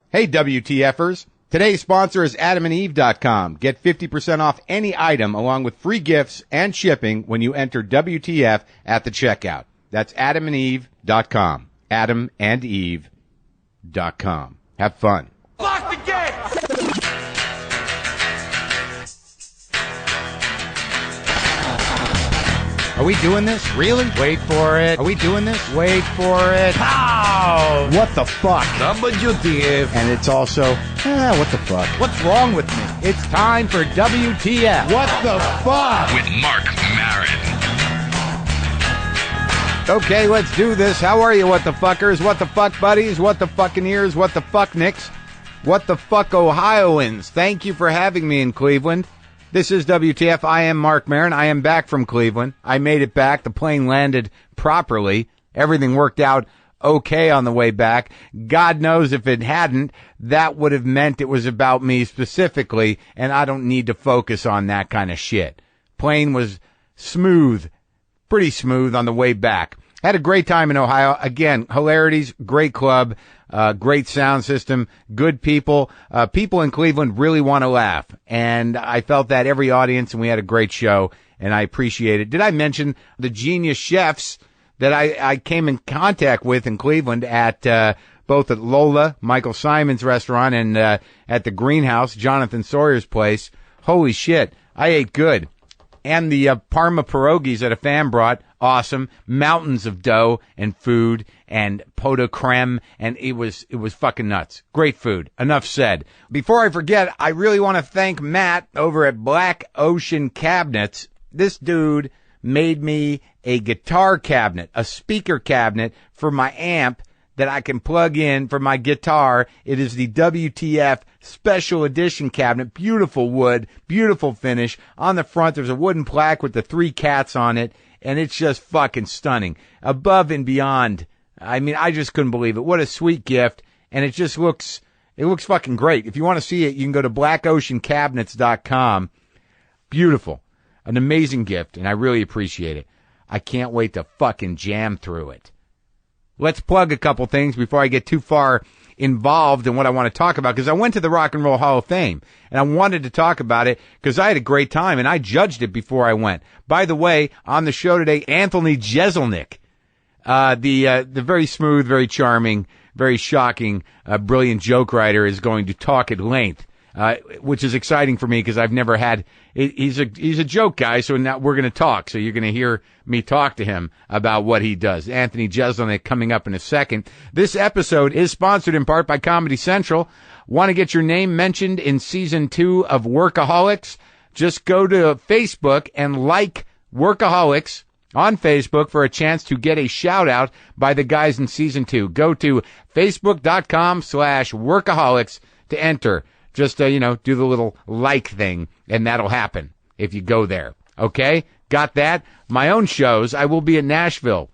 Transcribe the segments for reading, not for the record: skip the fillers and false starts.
Hey, WTFers. Today's sponsor is AdamandEve.com. Get 50% off any item along with free gifts and shipping when you enter WTF at the checkout. That's AdamandEve.com. AdamandEve.com. Have fun. Lock the gate! Are we doing this? Really? Wait for it. Are we doing this? Wait for it. How? What the fuck? WTF. And it's also, what the fuck? What's wrong with me? It's time for WTF. What the fuck? With Marc Maron. Okay, let's do this. How are you, what the fuckers? What the fuck buddies? What the fucking ears? What the fuck nicks? What the fuck Ohioans? Thank you for having me in Cleveland. This is WTF. I am Marc Maron. I am back from Cleveland. I made it back. The plane landed properly. Everything worked out okay on the way back. God knows if it hadn't, that would have meant it was about me specifically, and I don't need to focus on that kind of shit. Plane was smooth, pretty smooth on the way back. Had a great time in Ohio. Again, hilarities, great club, great sound system, good people. People in Cleveland really want to laugh. And I felt that every audience, and we had a great show, and I appreciate it. Did I mention the genius chefs that I came in contact with in Cleveland at both at Lola, Michael Simon's restaurant, and at the Greenhouse, Jonathan Sawyer's place? Holy shit, I ate good. And the Parma pierogies that a fan brought, awesome. Mountains of dough and food and pot de creme, and it was fucking nuts. Great food. Enough said. Before I forget, I really want to thank Matt over at Black Ocean Cabinets. This dude made me a guitar cabinet, a speaker cabinet for my amp that I can plug in for my guitar. It is the WTF Special Edition cabinet. Beautiful wood, beautiful finish. On the front, there's a wooden plaque with the 3 cats on it, and it's just fucking stunning. Above and beyond. I mean, I just couldn't believe it. What a sweet gift, and it just looks fucking great. If you want to see it, you can go to blackoceancabinets.com. Beautiful. An amazing gift, and I really appreciate it. I can't wait to fucking jam through it. Let's plug a couple things before I get too far involved in what I want to talk about, because I went to the Rock and Roll Hall of Fame, and I wanted to talk about it because I had a great time, and I judged it before I went. By the way, on the show today, Anthony Jeselnik, the very smooth, very charming, very shocking, brilliant joke writer, is going to talk at length, which is exciting for me because I've never had. He's a joke guy, so now we're going to talk. So you're going to hear me talk to him about what he does. Anthony Jeselnik coming up in a second. This episode is sponsored in part by Comedy Central. Want to get your name mentioned in season 2 of Workaholics? Just go to Facebook and like Workaholics on Facebook for a chance to get a shout out by the guys in season 2. Go to facebook.com/workaholics to enter. Just, do the little like thing, and that'll happen if you go there. Okay? Got that? My own shows, I will be in Nashville.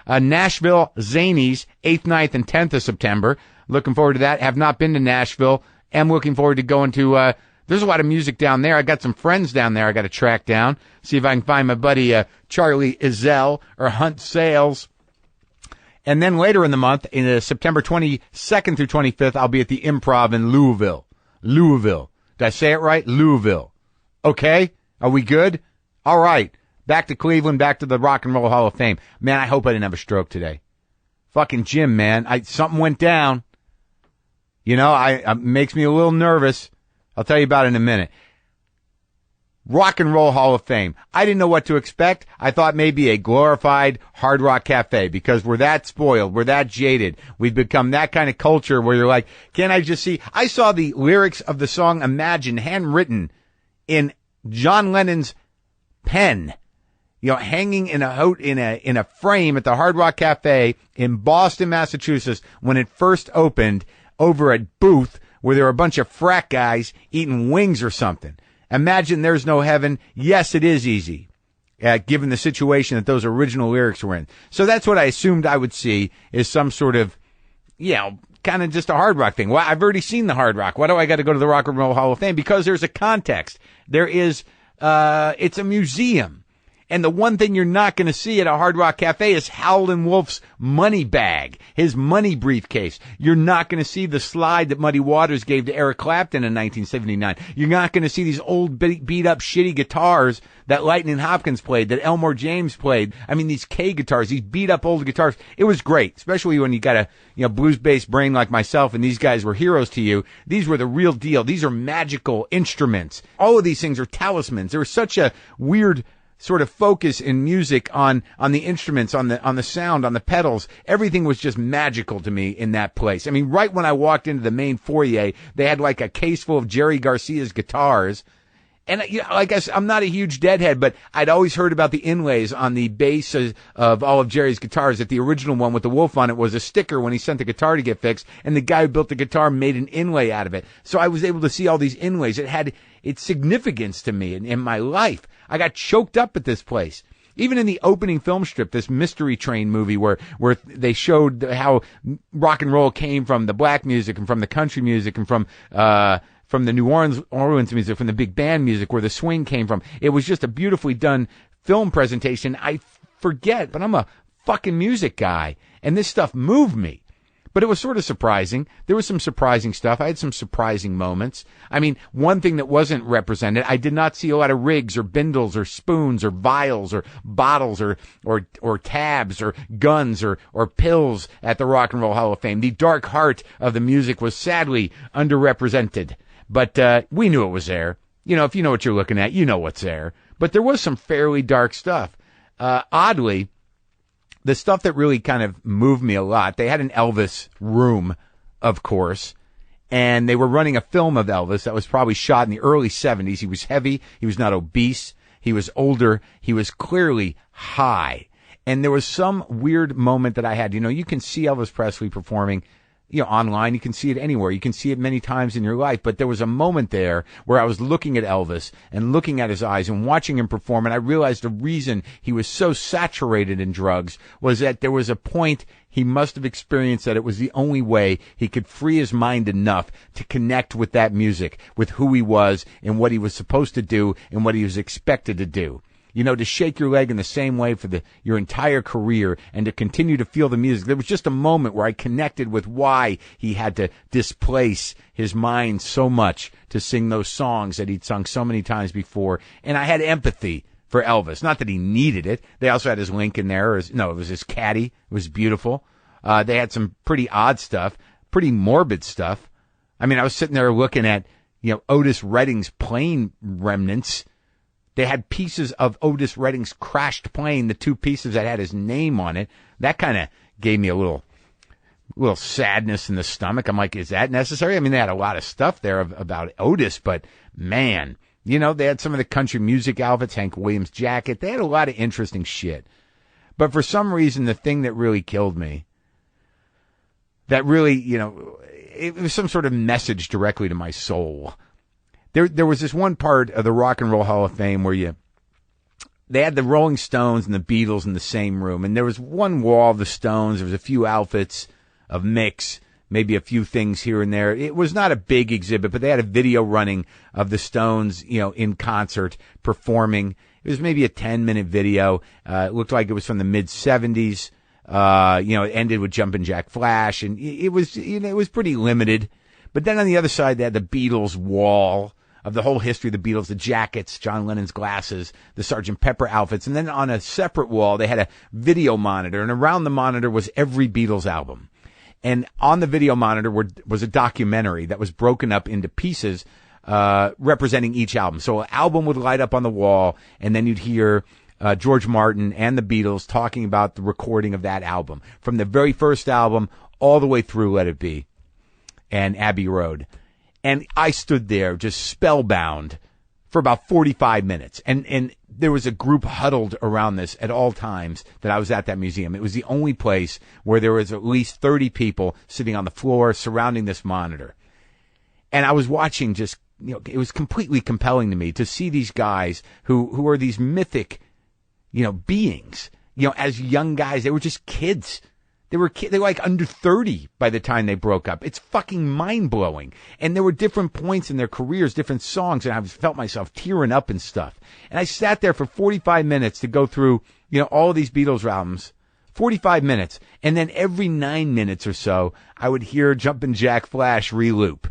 Nashville Zanies, 8th, 9th, and 10th of September. Looking forward to that. Have not been to Nashville. Am looking forward to going to, there's a lot of music down there. I got some friends down there I got to track down. See if I can find my buddy, Charlie Izell or Hunt Sales. And then later in the month, in September 22nd through 25th, I'll be at the Improv in Louisville. Did I say it right? Louisville. Okay? Are we good? All right. Back to Cleveland, back to the Rock and Roll Hall of Fame. Man, I hope I didn't have a stroke today. Fucking Jim, man. Something went down. It makes me a little nervous. I'll tell you about it in a minute. Rock and Roll Hall of Fame. I didn't know what to expect. I thought maybe a glorified Hard Rock Cafe because we're that spoiled. We're that jaded. We've become that kind of culture where you're like, can't I just see? I saw the lyrics of the song Imagine handwritten in John Lennon's pen, hanging in a frame at the Hard Rock Cafe in Boston, Massachusetts when it first opened over a booth where there were a bunch of frat guys eating wings or something. Imagine there's no heaven. Yes, it is easy, given the situation that those original lyrics were in. So that's what I assumed I would see is some sort of, kind of just a hard rock thing. Well, I've already seen the hard rock. Why do I got to go to the Rock and Roll Hall of Fame? Because there's a context. There is, it's a museum. And the one thing you're not going to see at a Hard Rock Cafe is Howlin' Wolf's money bag, his money briefcase. You're not going to see the slide that Muddy Waters gave to Eric Clapton in 1979. You're not going to see these old beat up shitty guitars that Lightning Hopkins played, that Elmore James played. I mean, these K guitars, these beat up old guitars. It was great, especially when you got a blues-based brain like myself and these guys were heroes to you. These were the real deal. These are magical instruments. All of these things are talismans. There was such a weird sort of focus in music on the instruments, on the sound, on the pedals. Everything was just magical to me in that place. I mean, right when I walked into the main foyer, they had like a case full of Jerry Garcia's guitars. And I guess I'm not a huge Deadhead, but I'd always heard about the inlays on the bass of all of Jerry's guitars. That the original one with the wolf on it was a sticker when he sent the guitar to get fixed, and the guy who built the guitar made an inlay out of it. So I was able to see all these inlays. It had its significance to me in my life. I got choked up at this place. Even in the opening film strip, this Mystery Train movie where they showed how rock and roll came from the black music and from the country music and from the New Orleans music, from the big band music, where the swing came from. It was just a beautifully done film presentation. I forget, but I'm a fucking music guy, and this stuff moved me. But it was sort of surprising. There was some surprising stuff. I had some surprising moments. I mean, one thing that wasn't represented, I did not see a lot of rigs or bindles or spoons or vials or bottles or tabs or guns or pills at the Rock and Roll Hall of Fame. The dark heart of the music was sadly underrepresented. But we knew it was there. You know, if you know what you're looking at, you know what's there. But there was some fairly dark stuff. Oddly, the stuff that really kind of moved me a lot, they had an Elvis room, of course, and they were running a film of Elvis that was probably shot in the early 70s. He was heavy. He was not obese. He was older. He was clearly high. And there was some weird moment that I had. You know, you can see Elvis Presley performing, online. You can see it anywhere. You can see it many times in your life. But there was a moment there where I was looking at Elvis and looking at his eyes and watching him perform. And I realized the reason he was so saturated in drugs was that there was a point he must have experienced that it was the only way he could free his mind enough to connect with that music, with who he was and what he was supposed to do and what he was expected to do. You know, to shake your leg in the same way for your entire career and to continue to feel the music. There was just a moment where I connected with why he had to displace his mind so much to sing those songs that he'd sung so many times before. And I had empathy for Elvis. Not that he needed it. They also had his Lincoln there. It was his caddy. It was beautiful. They had some pretty odd stuff, pretty morbid stuff. I mean, I was sitting there looking at, Otis Redding's plane remnants. They had pieces of Otis Redding's crashed plane, the two pieces that had his name on it. That kind of gave me a little sadness in the stomach. I'm like, is that necessary? I mean, they had a lot of stuff there about Otis, but man, they had some of the country music outfits, Hank Williams jacket. They had a lot of interesting shit. But for some reason, the thing that really killed me, that really, it was some sort of message directly to my soul. There was this one part of the Rock and Roll Hall of Fame where they had the Rolling Stones and the Beatles in the same room, and there was one wall of the Stones. There was a few outfits of Mick's, maybe a few things here and there. It was not a big exhibit, but they had a video running of the Stones, in concert performing. It was maybe a 10-minute video. It looked like it was from the mid-'70s. It ended with Jumpin' Jack Flash, and it was, it was pretty limited. But then on the other side, they had the Beatles wall of the whole history of the Beatles, the jackets, John Lennon's glasses, the Sgt. Pepper outfits. And then on a separate wall, they had a video monitor, and around the monitor was every Beatles album. And on the video monitor was a documentary that was broken up into pieces representing each album. So an album would light up on the wall, and then you'd hear George Martin and the Beatles talking about the recording of that album, from the very first album all the way through Let It Be and Abbey Road. And I stood there just spellbound for about 45 minutes. And there was a group huddled around this at all times that I was at that museum. It was the only place where there was at least 30 people sitting on the floor surrounding this monitor. And I was watching just, it was completely compelling to me to see these guys who are these mythic, beings. As young guys, they were just kids. They were like under 30 by the time they broke up. It's fucking mind-blowing. And there were different points in their careers, different songs, and I felt myself tearing up and stuff. And I sat there for 45 minutes to go through, all these Beatles albums. 45 minutes. And then every 9 minutes or so, I would hear Jumpin' Jack Flash re-loop.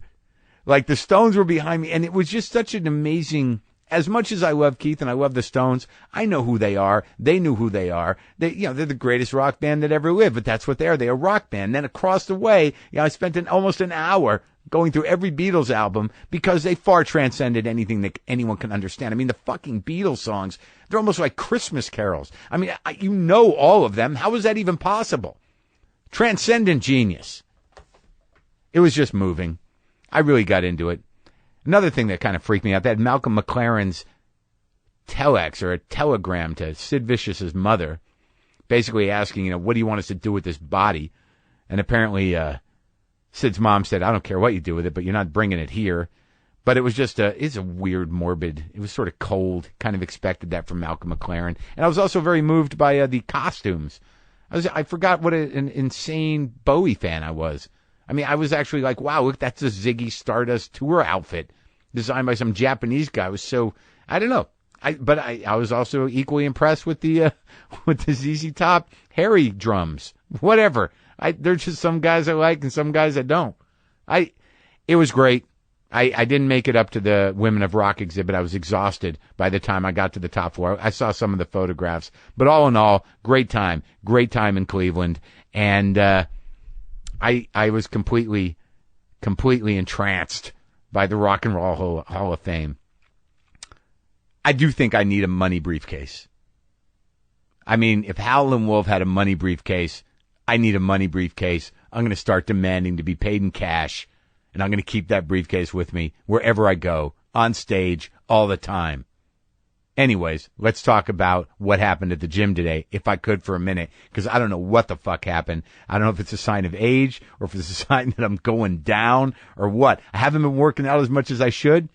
Like the Stones were behind me, and it was just such an amazing... As much as I love Keith and I love the Stones, I know who they are. They knew who they are. They're the greatest rock band that ever lived, but that's what they are. They're a rock band. And then across the way, I spent almost an hour going through every Beatles album because they far transcended anything that anyone can understand. I mean, the fucking Beatles songs, they're almost like Christmas carols. I mean, you know all of them. How is that even possible? Transcendent genius. It was just moving. I really got into it. Another thing that kind of freaked me out, that Malcolm McLaren's telex or a telegram to Sid Vicious's mother, basically asking, what do you want us to do with this body? And apparently Sid's mom said, I don't care what you do with it, but you're not bringing it here. But it was just it's a weird, morbid, it was sort of cold, kind of expected that from Malcolm McLaren. And I was also very moved by the costumes. I forgot what an insane Bowie fan I was. I mean, I was actually like, wow, look, that's a Ziggy Stardust tour outfit designed by some Japanese guy. It was so, I don't know. But I was also equally impressed with the ZZ Top hairy drums. Whatever. There's just some guys I like and some guys I don't. It was great. I didn't make it up to the Women of Rock exhibit. I was exhausted by the time I got to the top floor. I saw some of the photographs. But all in all, great time. Great time in Cleveland. And, I was completely entranced by the Rock and Roll Hall of Fame. I do think I need a money briefcase. I mean, if Howlin' Wolf had a money briefcase, I need a money briefcase. I'm going to start demanding to be paid in cash, and I'm going to keep that briefcase with me wherever I go, on stage, all the time. Anyways, let's talk about what happened at the gym today, if I could for a minute, because I don't know what the fuck happened. I don't know if it's a sign of age or if it's a sign that I'm going down or what. I haven't been working out as much as I should.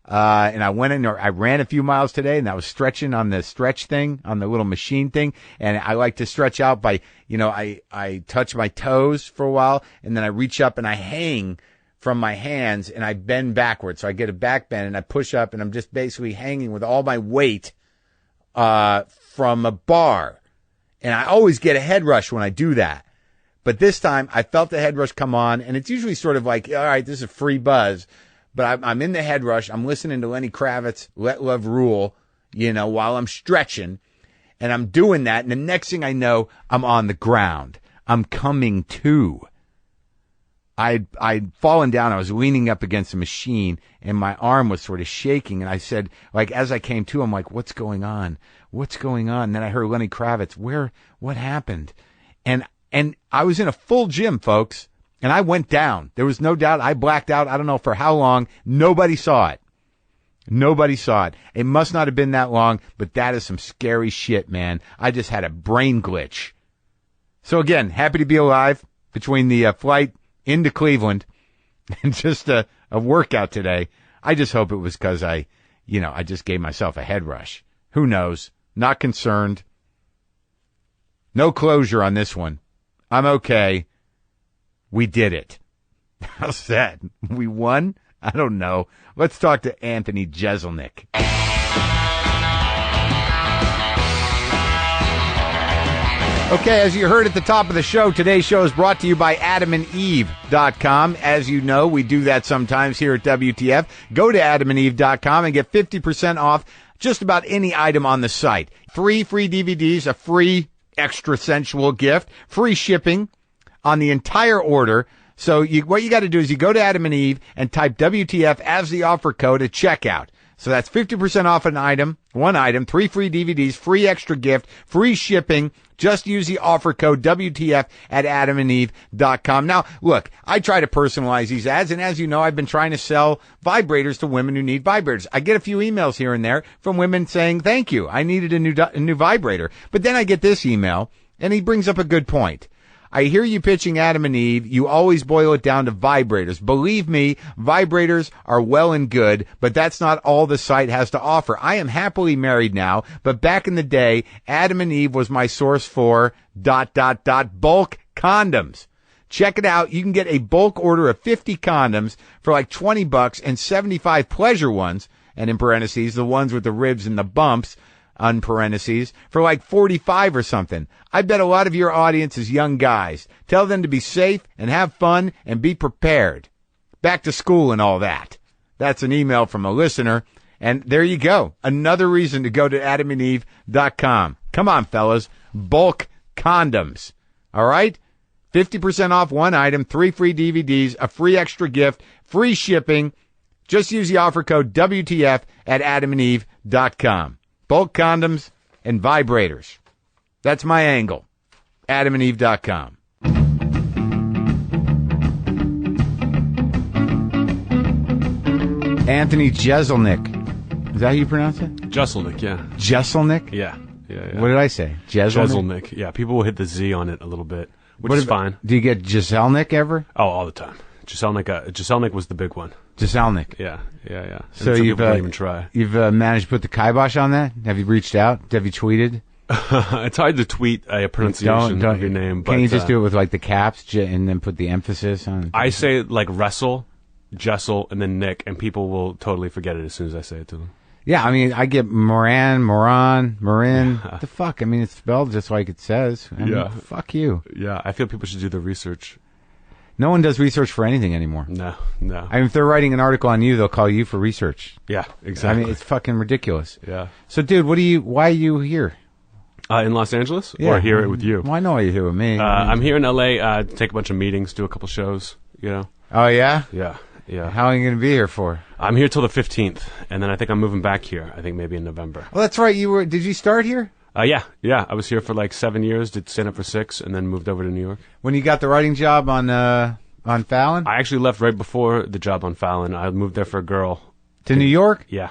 And I went in there, I ran a few miles today, and I was stretching on the stretch thing, on the little machine thing. And I like to stretch out by, I touch my toes for a while, and then I reach up and I hang from my hands and I bend backwards. So I get a back bend and I push up and I'm just basically hanging with all my weight from a bar. And I always get a head rush when I do that. But this time I felt the head rush come on, and it's usually sort of like, all right, this is a free buzz. But I'm in the head rush. I'm listening to Lenny Kravitz, Let Love Rule, while I'm stretching. And I'm doing that. And the next thing I know, I'm on the ground. I'm coming to. I'd fallen down. I was leaning up against a machine, and my arm was sort of shaking. And I said, as I came to, I'm like, what's going on? What's going on? And then I heard Lenny Kravitz. What happened? And I was in a full gym, folks, and I went down. There was no doubt. I blacked out. I don't know for how long. Nobody saw it. Nobody saw it. It must not have been that long, but that is some scary shit, man. I just had a brain glitch. So again, happy to be alive between the flight into Cleveland and just a workout today. I just hope it was because I just gave myself a head rush. Who knows? Not concerned. No closure on this one. I'm okay. We did it. How's that? We won? I don't know. Let's talk to Anthony Jeselnik. Okay, as you heard at the top of the show, today's show is brought to you by AdamandEve.com. As you know, we do that sometimes here at WTF. Go to AdamandEve.com and get 50% off just about any item on the site. 3 free DVDs, a free extra sensual gift, free shipping on the entire order. So what you got to do is you go to Adam and Eve and type WTF as the offer code at checkout. So that's 50% off one item, 3 free DVDs, free extra gift, free shipping. Just use the offer code WTF at AdamandEve.com. Now, look, I try to personalize these ads, and as you know, I've been trying to sell vibrators to women who need vibrators. I get a few emails here and there from women saying, thank you, I needed a new vibrator. But then I get this email, and he brings up a good point. I hear you pitching Adam and Eve. You always boil it down to vibrators. Believe me, vibrators are well and good, but that's not all the site has to offer. I am happily married now, but back in the day, Adam and Eve was my source for ... bulk condoms. Check it out. You can get a bulk order of 50 condoms for like $20 and 75 pleasure ones, and in parentheses, the ones with the ribs and the bumps, parentheses, for like 45 or something. I bet a lot of your audience is young guys. Tell them to be safe and have fun and be prepared. Back to school and all that. That's an email from a listener. And there you go. Another reason to go to adamandeve.com. Come on, fellas. Bulk condoms. All right? 50% off one item, 3 free DVDs, a free extra gift, free shipping. Just use the offer code WTF at adamandeve.com. Bulk condoms and vibrators. That's my angle. adamandeve.com. Anthony Jeselnik. Is that how you pronounce it? Jeselnik, yeah. Jeselnik? Yeah. What did I say? Jeselnik. Yeah, people will hit the Z on it a little bit, which is fine. Do you get Jeselnik ever? Oh, all the time. Jeselnik was the big one. Jeselnik. Yeah. So you've don't even try. You've managed to put the kibosh on that? Have you reached out? Have you tweeted? It's hard to tweet a pronunciation of your name. But, can you just do it with like the caps and then put the emphasis on? I say like wrestle, Jessel, and then Nick, and people will totally forget it as soon as I say it to them. Yeah, I mean, I get Maron. The fuck? I mean, it's spelled just like it says. Fuck you. Yeah, I feel people should do the research. No one does research for anything anymore. No. I mean, if they're writing an article on you, they'll call you for research. Yeah, exactly. I mean, it's fucking ridiculous. Yeah. So, dude, why are you here? In Los Angeles? Yeah. Or here with you? Well, I know why you're here with me. I'm here in L.A. To take a bunch of meetings, do a couple shows, you know. Oh, yeah? Yeah. How long are you going to be here for? I'm here till the 15th, and then I think I'm moving back here, I think maybe in November. Well, that's right. Did you start here? Yeah. I was here for like 7 years, did stand-up for 6, and then moved over to New York. When you got the writing job on Fallon? I actually left right before the job on Fallon. I moved there for a girl. To New York? Yeah,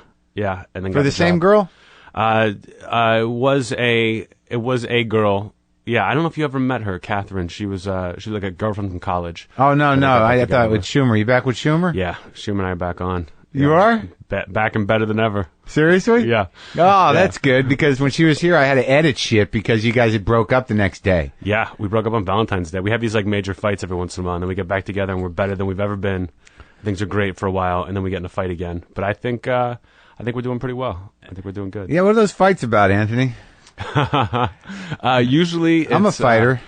and then for the same girl? It was a girl. Yeah, I don't know if you ever met her, Catherine. She was like a girlfriend from college. Oh no, I thought with Schumer. You back with Schumer? Yeah, Schumer and I are back on. You are? Back and better than ever. Seriously? Yeah. Oh, that's good, because when she was here, I had to edit shit because you guys had broke up the next day. Yeah, we broke up on Valentine's Day. We have these like major fights every once in a while, and then we get back together and we're better than we've ever been. Things are great for a while, and then we get in a fight again. But I think we're doing pretty well. I think we're doing good. Yeah, what are those fights about, Anthony? Usually, I'm a fighter.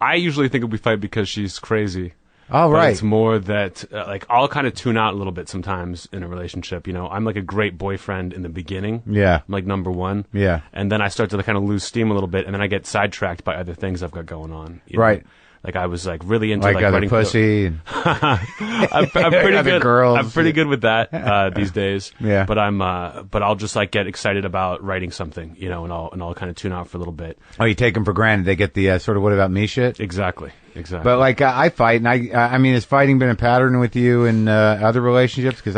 I usually think we fight because she's crazy. Oh, right. It's more that, like, I'll kind of tune out a little bit sometimes in a relationship, you know. I'm like a great boyfriend in the beginning. Yeah. I'm like number one. Yeah. And then I start to kind of lose steam a little bit, and then I get sidetracked by other things I've got going on. Right. Know? Like, I was, like, really into, like other pussy. I'm pretty good. Girls. I'm pretty good with that these days. Yeah. But I'll just, like, get excited about writing something, you know, and I'll kind of tune out for a little bit. Oh, you take them for granted. They get the sort of what about me shit? Exactly. But like I fight, and I mean, has fighting been a pattern with you in other relationships? Because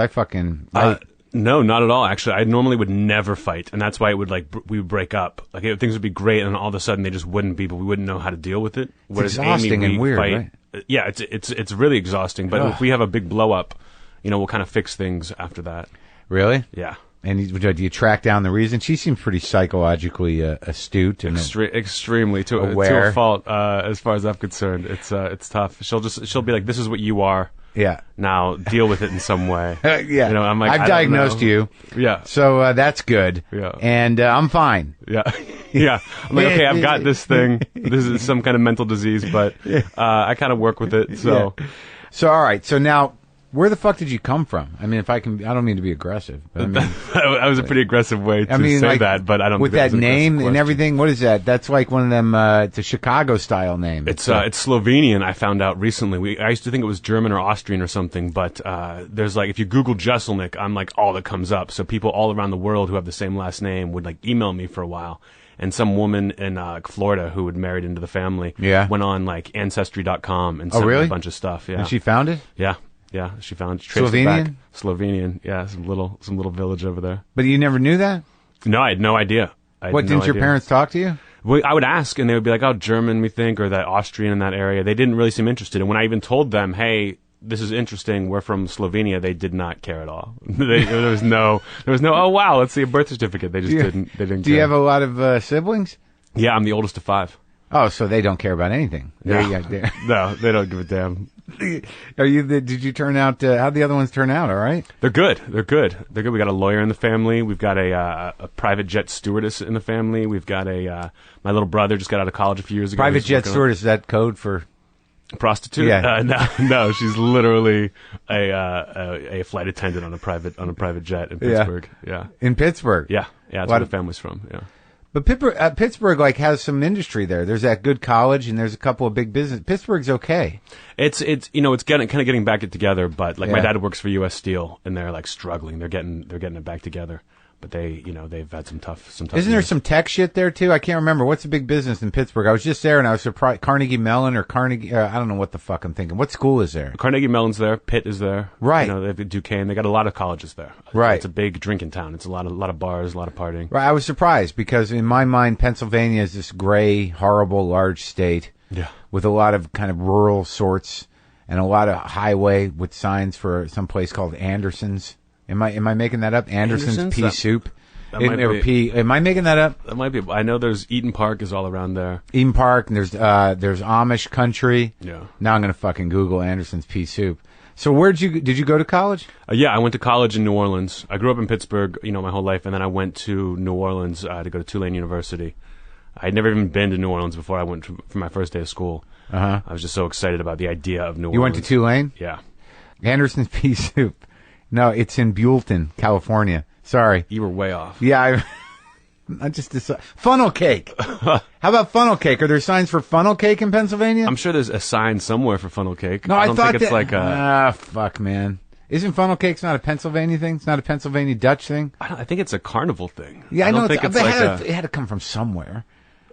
no, not at all. Actually, I normally would never fight, and that's why it would we would break up. Like things would be great, and then all of a sudden they just wouldn't be, but we wouldn't know how to deal with it. It's exhausting and weird, right? Yeah, it's really exhausting. But if we have a big blow up, you know, we'll kind of fix things after that. Really? Yeah. And do you track down the reason? She seems pretty psychologically astute and extremely to aware. A fault. As far as I'm concerned, it's tough. She'll be like, "This is what you are." Yeah. Now deal with it in some way. Yeah. You know, I'm like, I've diagnosed you. Yeah. So that's good. Yeah. And I'm fine. Yeah. Yeah. I'm like, okay, I've got this thing. This is some kind of mental disease, but I kind of work with it. So. Yeah. So all right. So now, where the fuck did you come from? I mean, I don't mean to be aggressive, but I mean, that was a pretty aggressive way to say like, that, but I don't. With that name and everything, what is that? That's like one of them. It's a Chicago style name. It's Slovenian. I found out recently. I used to think it was German or Austrian or something, but there's like if you Google Jeselnik, I'm like all that comes up. So people all around the world who have the same last name would like email me for a while. And some woman in Florida who had married into the family went on like Ancestry.com and sent me a bunch of stuff. Yeah, and she found it. Yeah, she found Slovenian. Slovenian, yeah, some little village over there. But you never knew that? No, I had no idea. Didn't your parents talk to you? I would ask, and they would be like, "Oh, German, we think, or that Austrian in that area." They didn't really seem interested. And when I even told them, "Hey, this is interesting. We're from Slovenia," they did not care at all. There was no. Oh wow, let's see a birth certificate. They just didn't. They didn't. Do you have a lot of siblings? Yeah, I'm the oldest of 5. Oh, so they don't care about anything. No, no, they don't give a damn. Did you turn out? How'd the other ones turn out? All right. They're good. They're good. We got a lawyer in the family. We've got a private jet stewardess in the family. We've got my little brother just got out of college a few years ago. Private jet stewardess, is that code for prostitute? Yeah. No, she's literally a flight attendant on a private jet in Pittsburgh. Yeah. In Pittsburgh. Yeah. That's where the family's from. Yeah. But Pittsburgh like has some industry there. There's that good college, and there's a couple of big business. Pittsburgh's okay. It's getting back it together. But like my dad works for U.S. Steel, and they're like struggling. They're getting it back together. But they've had some tough. Isn't there some tech shit there too? I can't remember. What's the big business in Pittsburgh? I was just there and I was surprised. Carnegie Mellon or Carnegie? I don't know what the fuck I'm thinking. What school is there? Carnegie Mellon's there. Pitt is there. Right. They have Duquesne. They got a lot of colleges there. Right. It's a big drinking town. It's a lot of bars, a lot of partying. Right. I was surprised because in my mind, Pennsylvania is this gray, horrible, large state. Yeah. With a lot of kind of rural sorts and a lot of highway with signs for some place called Anderson's. Am I making that up? Anderson's Pea Soup. Am I making that up? That might be. I know there's Eaton Park is all around there. Eaton Park, and there's Amish country. Yeah. Now I'm gonna fucking Google Anderson's Pea Soup. So did you go to college? Yeah, I went to college in New Orleans. I grew up in Pittsburgh, my whole life, and then I went to New Orleans to go to Tulane University. I had never even been to New Orleans before I went for my first day of school. Uh-huh. I was just so excited about the idea of New Orleans. You went to Tulane? Yeah. Anderson's Pea Soup. No, it's in Buellton, California. Sorry. You were way off. Yeah, I just decided. Funnel cake. How about funnel cake? Are there signs for funnel cake in Pennsylvania? I'm sure there's a sign somewhere for funnel cake. No, I don't thought think it's like a... fuck, man. Isn't funnel cake not a Pennsylvania thing? It's not a Pennsylvania Dutch thing? I think it's a carnival thing. Yeah, I know. Think it had to come from somewhere.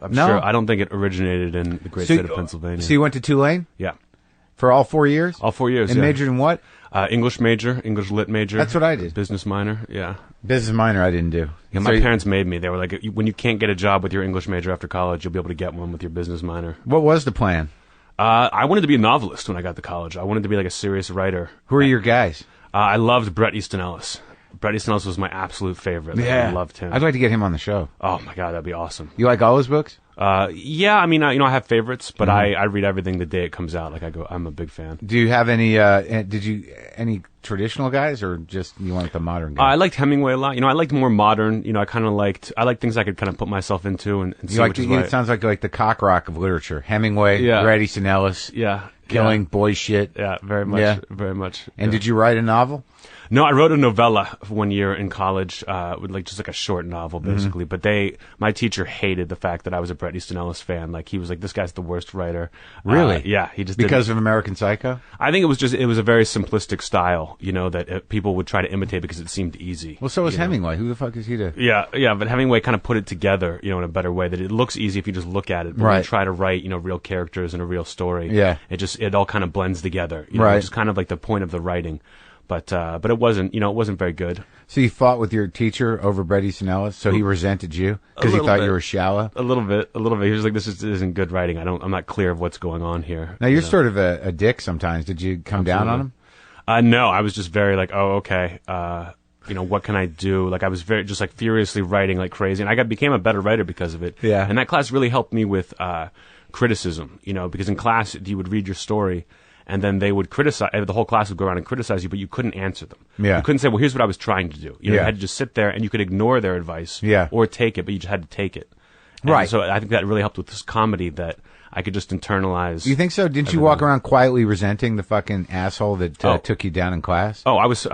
I'm sure. I don't think it originated in the great state of Pennsylvania. So you went to Tulane? Yeah. For all 4 years? All 4 years, and majored in what? English major, English lit major. That's what I did. Business minor, yeah. Business minor I didn't do. Yeah, my parents made me. They were like, when you can't get a job with your English major after college, you'll be able to get one with your business minor. What was the plan? I wanted to be a novelist when I got to college. I wanted to be like a serious writer. Who are your guys? I loved Bret Easton Ellis. Bret Easton Ellis was my absolute favorite. Yeah. I loved him. I'd like to get him on the show. Oh my God, that'd be awesome. You like all his books? Yeah, I mean, I have favorites, but I read everything the day it comes out. Like I'm a big fan. Do you have any traditional guys, or just you want the modern guys? I liked Hemingway a lot. I liked more modern. I liked things I could kind of put myself into and see which is right. It sounds like the cock rock of literature. Hemingway, Bret Easton Ellis. Yeah. Killing, boy shit. Yeah, very much. Yeah. Very much. And did you write a novel? No, I wrote a novella 1 year in college, with just a short novel, basically. But my teacher hated the fact that I was a Bret Easton Ellis fan. Like, he was like, this guy's the worst writer. Really? Yeah, he just because of American Psycho? I think it was a very simplistic style, that people would try to imitate because it seemed easy. Well, so was Hemingway. Who the fuck is he to? Yeah, but Hemingway kind of put it together, in a better way, that it looks easy if you just look at it. But when you try to write, real characters and a real story, it all kind of blends together. Which is kind of like the point of the writing. But it wasn't, it wasn't very good. So you fought with your teacher over Bret Easton Ellis, so he resented you because he thought you were shallow? A little bit. He was like, this isn't good writing. I'm not clear of what's going on here. Now, you're sort of a dick sometimes. Did you come down on him? No, I was just very like, oh, okay. What can I do? Like, I was very just like furiously writing like crazy, and I became a better writer because of it. Yeah. And that class really helped me with criticism, because in class you would read your story, and then they would criticize. The whole class would go around and criticize you, but you couldn't answer them. Yeah. You couldn't say, well, here's what I was trying to do. You had to just sit there, and you could ignore their advice or take it, but you just had to take it. And right. So I think that really helped with this comedy, that I could just internalize. You think so? Didn't you walk around quietly resenting the fucking asshole that took you down in class? Oh, I was,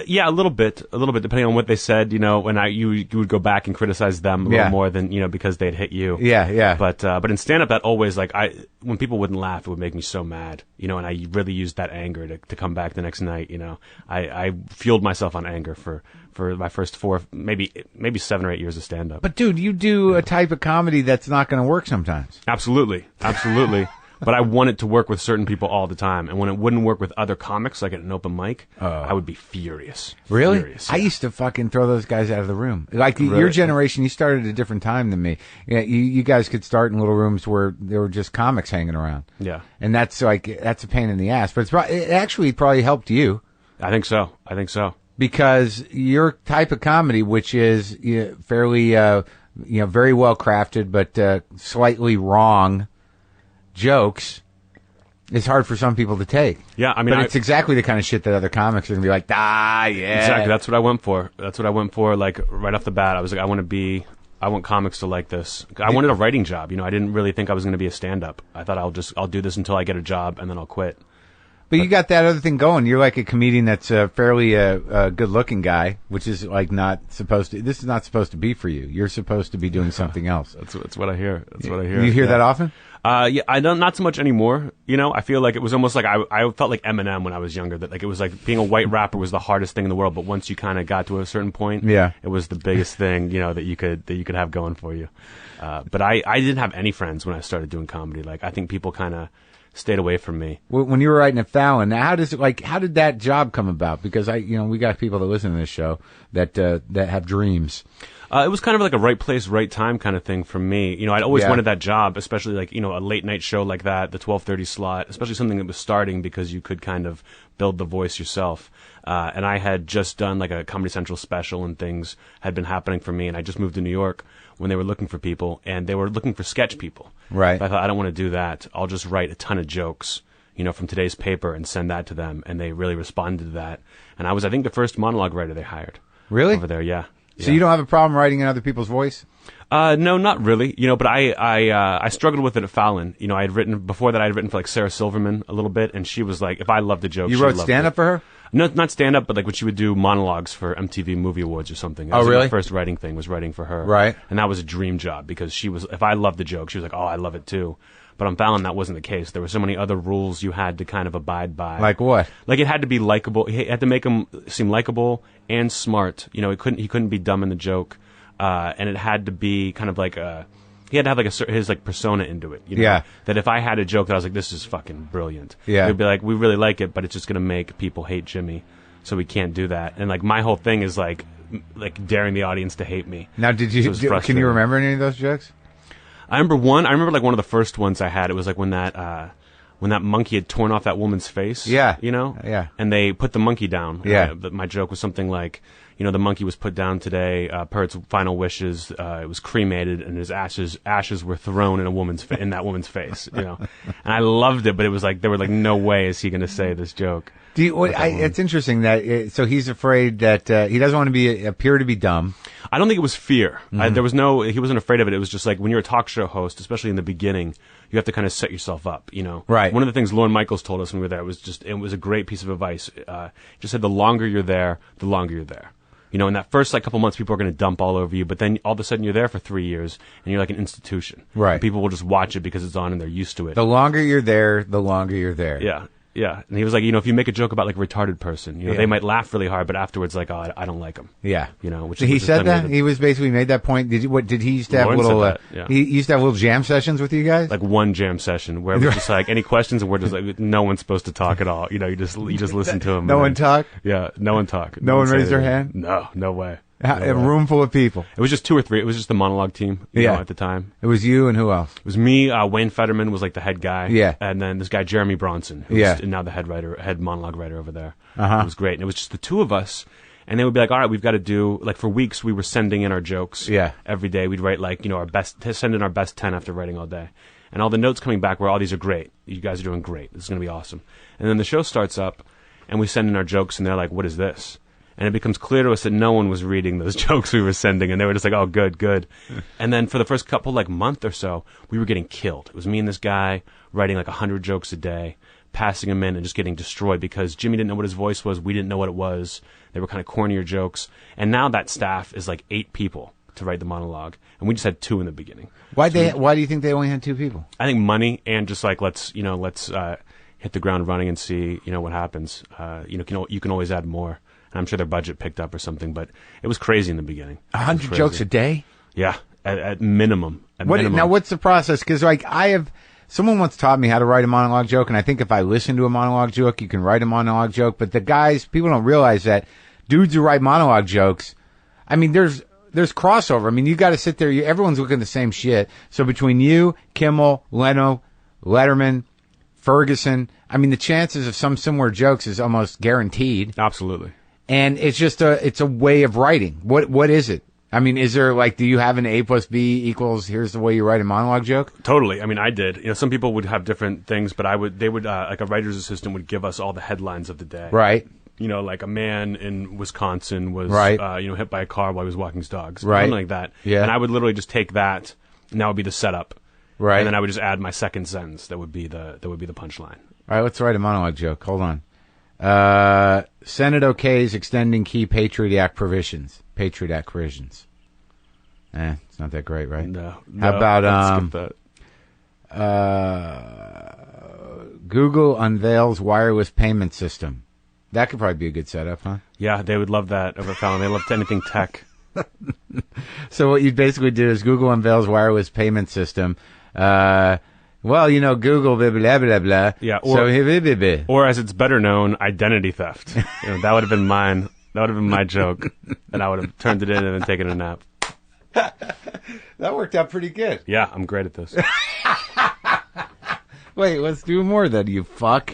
yeah, a little bit, depending on what they said, when you would go back and criticize them a little more than, because they'd hit you. Yeah. But in stand-up, that always, when people wouldn't laugh, it would make me so mad, and I really used that anger to come back the next night, I fueled myself on anger for my first 4, maybe 7 or 8 years of stand-up. But dude, you do a type of comedy that's not going to work sometimes. Absolutely. But I wanted to work with certain people all the time, and when it wouldn't work with other comics, like at an open mic, I would be furious. Really? Furious, I yeah. used to fucking throw those guys out of the room. Like your Really? generation, you started at a different time than me. Yeah, you guys could start in little rooms where there were just comics hanging around. Yeah. And that's a pain in the ass. But it actually probably helped you. I think so. Because your type of comedy, which is fairly, very well crafted, but slightly wrong jokes, is hard for some people to take. Yeah, I mean, but it's exactly the kind of shit that other comics are gonna be like, yeah. Exactly. That's what I went for. Like right off the bat, I was like, I want comics to like this. I wanted a writing job. I didn't really think I was going to be a stand-up. I thought I'll do this until I get a job and then I'll quit. But you got that other thing going. You're like a comedian that's fairly a good-looking guy, which is like not supposed to. This is not supposed to be for you. You're supposed to be doing something else. That's what I hear. That's what I hear. You hear that often? Yeah, I don't, not so much anymore. I feel like it was almost like I felt like Eminem when I was younger. That like it was like being a white rapper was the hardest thing in the world. But once you kind of got to a certain point, yeah, it was the biggest thing that you could have going for you. But I didn't have any friends when I started doing comedy. Like I think people kind of stayed away from me. When you were writing at Fallon, how did that job come about? Because we got people that listen to this show that have dreams. It was kind of like a right place, right time kind of thing for me. I'd always wanted that job, especially like, a late night show like that, the 12:30 slot, especially something that was starting because you could kind of build the voice yourself. And I had just done like a Comedy Central special and things had been happening for me. And I just moved to New York when they were looking for people and they were looking for sketch people. Right. But I thought, I don't want to do that. I'll just write a ton of jokes, from today's paper and send that to them. And they really responded to that. And I was, I think, the first monologue writer they hired. Really? Over there, yeah. So you don't have a problem writing in other people's voice? No, not really. But I struggled with it at Fallon. I had written before that. I had written for like Sarah Silverman a little bit, and she was like, if I loved a joke, you wrote stand up for her? No, not stand up, but like when she would do monologues for MTV Movie Awards or something. That Oh, was really? My first writing thing was writing for her, right? And that was a dream job because she was. If I loved the joke, she was like, oh, I love it too. But on Fallon, that wasn't the case. There were so many other rules you had to kind of abide by. Like what? Like it had to be likable. He had to make him seem likable and smart. He couldn't be dumb in the joke. And it had to be kind of like he had to have like his like persona into it. Yeah. That if I had a joke that I was like, this is fucking brilliant. Yeah. They'd be like, we really like it, but it's just going to make people hate Jimmy. So we can't do that. And like my whole thing is like daring the audience to hate me. Now, can you remember any of those jokes? I remember like one of the first ones I had. It was like when that monkey had torn off that woman's face. Yeah. Yeah. And they put the monkey down. Yeah. My joke was something like, the monkey was put down today per its final wishes. It was cremated, and his ashes were thrown in in that woman's face. And I loved it, but it was like there were like no way is he going to say this joke. It's interesting that so he's afraid that he doesn't want to appear to be dumb. I don't think it was fear. Mm-hmm. He wasn't afraid of it. It was just like when you're a talk show host, especially in the beginning, you have to kind of set yourself up, Right. One of the things Lorne Michaels told us when we were there it was a great piece of advice. He just said the longer you're there, the longer you're there. In that first like couple months, people are going to dump all over you, but then all of a sudden you're there for 3 years and you're like an institution. Right. And people will just watch it because it's on and they're used to it. The longer you're there, the longer you're there. Yeah. Yeah, and he was like, if you make a joke about like a retarded person, they might laugh really hard, but afterwards, like, oh, I don't like him. Yeah, which he said that he was basically made that point. Did he used to have Lauren he used to have little jam sessions with you guys? Like one jam session where it was just like any questions, and we're just like no one's supposed to talk at all. You just listen to him. No one talk. Yeah, no one talk. No one raised their hand. No way. A room full of people. It was just 2 or 3. It was just the monologue team. At the time, it was you and who else? It was me. Wayne Fetterman was like the head guy. Yeah, and then this guy Jeremy Bronson, who's now the head monologue writer over there. It was great, and it was just the two of us. And they would be like, all right, we've got to do, like for weeks we were sending in our jokes. Yeah. Every day we'd write like, our best, send in our best 10 after writing all day. And all the notes coming back were, all these are great. You guys are doing great. This is going to be awesome. And then the show starts up and we send in our jokes and they're like, what is this? And it becomes clear to us that no one was reading those jokes we were sending. And they were just like, oh, good. And then for the first couple, like month or so, we were getting killed. It was me and this guy writing like 100 jokes a day, passing them in and just getting destroyed because Jimmy didn't know what his voice was. We didn't know what it was. They were kind of cornier jokes. And now that staff is like 8 people to write the monologue. And we just had 2 in the beginning. Why do you think they only had 2 people? I think money and just like, let's hit the ground running and see, what happens. You can always add more. And I'm sure their budget picked up or something, but it was crazy in the beginning. 100 jokes a day? Yeah, at minimum. Now, what's the process? Because like I have Someone once taught me how to write a monologue joke, and I think if I listen to a monologue joke, you can write a monologue joke. But people don't realize that dudes who write monologue jokes, I mean, there's crossover. I mean, you got to sit there. Everyone's looking at the same shit. So between you, Kimmel, Leno, Letterman, Ferguson, I mean, the chances of some similar jokes is almost guaranteed. Absolutely. And it's just it's a way of writing. What is it? I mean, is there do you have an A plus B equals here's the way you write a monologue joke? Totally. I mean, I did. You know, some people would have different things, but they would like a writer's assistant would give us all the headlines of the day. Right. You know, like a man in Wisconsin was, hit by a car while he was walking his dogs. Right. Something like that. Yeah. And I would literally just take that, and that would be the setup. Right. And then I would just add my second sentence. That would be the punchline. All right, let's write a monologue joke. Hold on. Senate okays extending key Patriot Act provisions. It's not that great, right? No. How about skip that. Google unveils wireless payment system? That could probably be a good setup, huh? Yeah, they would love that over Fallon. They love anything tech. So what you basically do is Google unveils wireless payment system. Well, you know, Google blah blah blah blah. Yeah, or as it's better known, identity theft. You know, that would have been mine. That would have been my joke, and I would have turned it in and then taken a nap. That worked out pretty good. Yeah, I'm great at this. Wait, let's do more then, you fuck.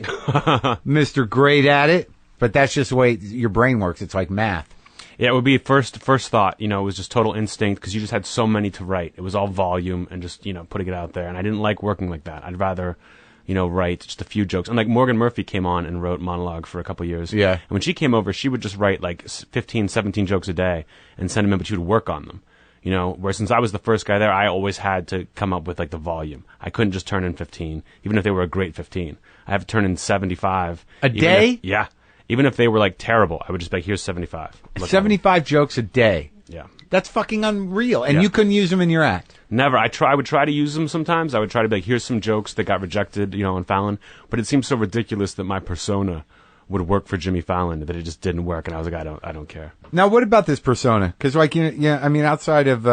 Mr. Great at it. But that's just the way your brain works. It's like math. Yeah, it would be first thought. You know, it was just total instinct because you just had so many to write. It was all volume and just, you know, putting it out there. And I didn't like working like that. I'd rather, you know, write just a few jokes. And like Morgan Murphy came on and wrote monologue for a couple years. Yeah. And when she came over, she would just write like 15, 17 jokes a day and send them in, but she would work on them. You know, where since I was the first guy there, I always had to come up with like the volume. I couldn't just turn in 15, even if they were a great 15. I have to turn in 75. A day? Yeah. Even if they were like terrible, I would just be like, here's 75. 75 jokes a day. Yeah. That's fucking unreal. And you couldn't use them in your act. Never. I would try to use them sometimes. I would try to be like, here's some jokes that got rejected, you know, on Fallon. But it seems so ridiculous that my persona would work for Jimmy Fallon that it just didn't work. And I was like, I don't care. Now, what about this persona? Because, like, I mean, outside of,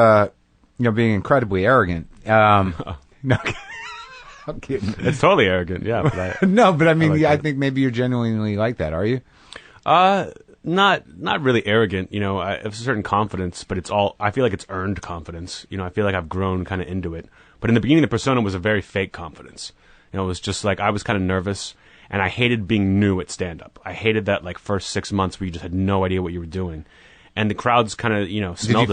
being incredibly arrogant, no, I'm kidding. It's totally arrogant, yeah. But no, but I mean, like I think maybe you're genuinely like that, are you? Not really arrogant, you know. I have a certain confidence, but I feel like it's earned confidence. You know, I feel like I've grown kind of into it. But in the beginning, the persona was a very fake confidence. You know, it was just like I was kind of nervous, and I hated being new at stand-up. I hated that like first 6 months where you just had no idea what you were doing. And the crowds kind of, you know, smelled it.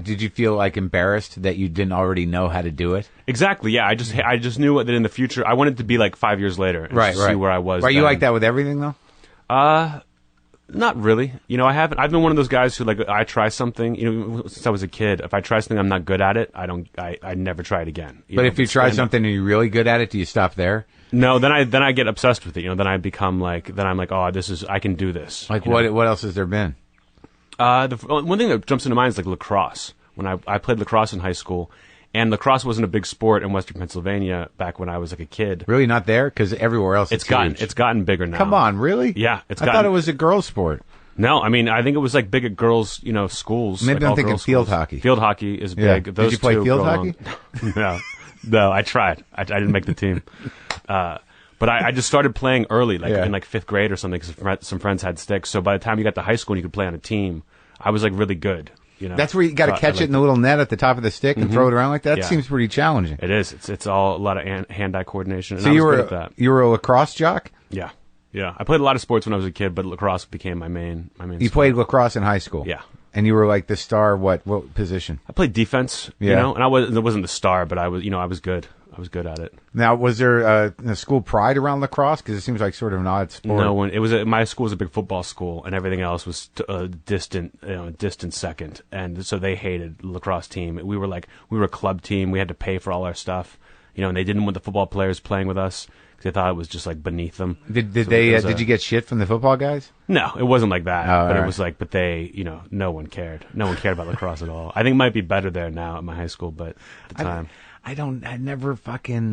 Did you feel like embarrassed that you didn't already know how to do it? Exactly, yeah. I just knew that in the future, I wanted to be like 5 years later and see where I was. Are you like that with everything, though? Not really. You know, I've been one of those guys who, like, I try something, you know, since I was a kid. If I try something I'm not good at it, I never try it again. But if you try something and you're really good at it, do you stop there? No, then I get obsessed with it. You know, then I'm like, oh, I can do this. Like, what else has there been? The one thing that jumps into mind is like lacrosse. When I played lacrosse in high school, and lacrosse wasn't a big sport in Western Pennsylvania back when I was like a kid. Really not there? Because everywhere else it's gotten bigger now. Come on, really? Yeah, I thought it was a girls' sport. No, I mean, I think it was like big at girls, you know, schools. Maybe like I'm thinking field hockey. Field hockey is big. Yeah. Those Did you play field hockey? No, I tried. I didn't make the team. But I just started playing early, like in like 5th grade or something, because some friends had sticks. So by the time you got to high school and you could play on a team, I was like really good. You know, that's where you got to catch it in the little net at the top of the stick and throw it around like that. That seems pretty challenging. It is. It's all a lot of hand-eye coordination. And so I was good at that. You were a lacrosse jock? Yeah. I played a lot of sports when I was a kid, but lacrosse became my main. You played lacrosse in high school? Yeah. And you were like the star. What position? I played defense. Yeah. You know, and I wasn't the star, but I was good. I was good at it. Now, was there a school pride around lacrosse? Because it seems like sort of an odd sport. No, my school was a big football school, and everything else was distant second. And so they hated the lacrosse team. We were a club team. We had to pay for all our stuff, you know, and they didn't want the football players playing with us because they thought it was just like beneath them. Did you get shit from the football guys? No, it wasn't like that. But right. It was like, but they, you know, no one cared. No one cared about lacrosse at all. I think it might be better there now at my high school, but at the time. I never fucking,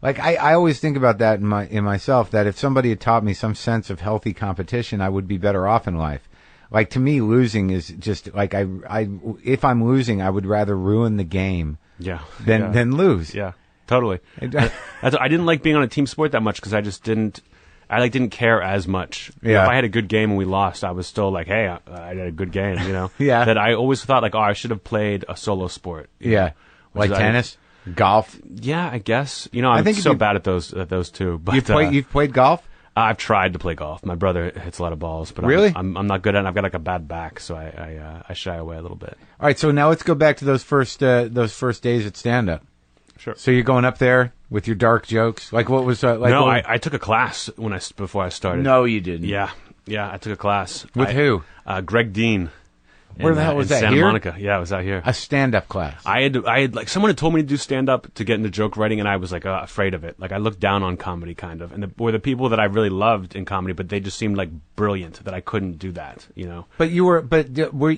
like, I always think about that in myself, that if somebody had taught me some sense of healthy competition, I would be better off in life. Like, to me, losing is just, like, if I'm losing, I would rather ruin the game than lose. Yeah. totally. I didn't like being on a team sport that much because I just didn't. I didn't care as much. You know, if I had a good game and we lost, I was still like, hey, I had a good game. You know. Yeah. That I always thought like, oh, I should have played a solo sport. Yeah. Like tennis, golf. Yeah, I guess. You know, I'm so bad at those two. But you've played golf. I've tried to play golf. My brother hits a lot of balls, but really, I'm not good at it. I've got like a bad back, so I shy away a little bit. All right, so now let's go back to those first days at stand up. Sure. So you're going up there with your dark jokes. Like what was like? No, I took a class before I started. No, you didn't. Yeah, I took a class with who? Greg Dean. Where the hell was that? Santa Here? Monica. Yeah, it was out here. A stand-up class. I had like someone had told me to do stand-up to get into joke writing, and I was like afraid of it. Like I looked down on comedy, kind of, and the people that I really loved in comedy, but they just seemed like brilliant that I couldn't do that. You know. But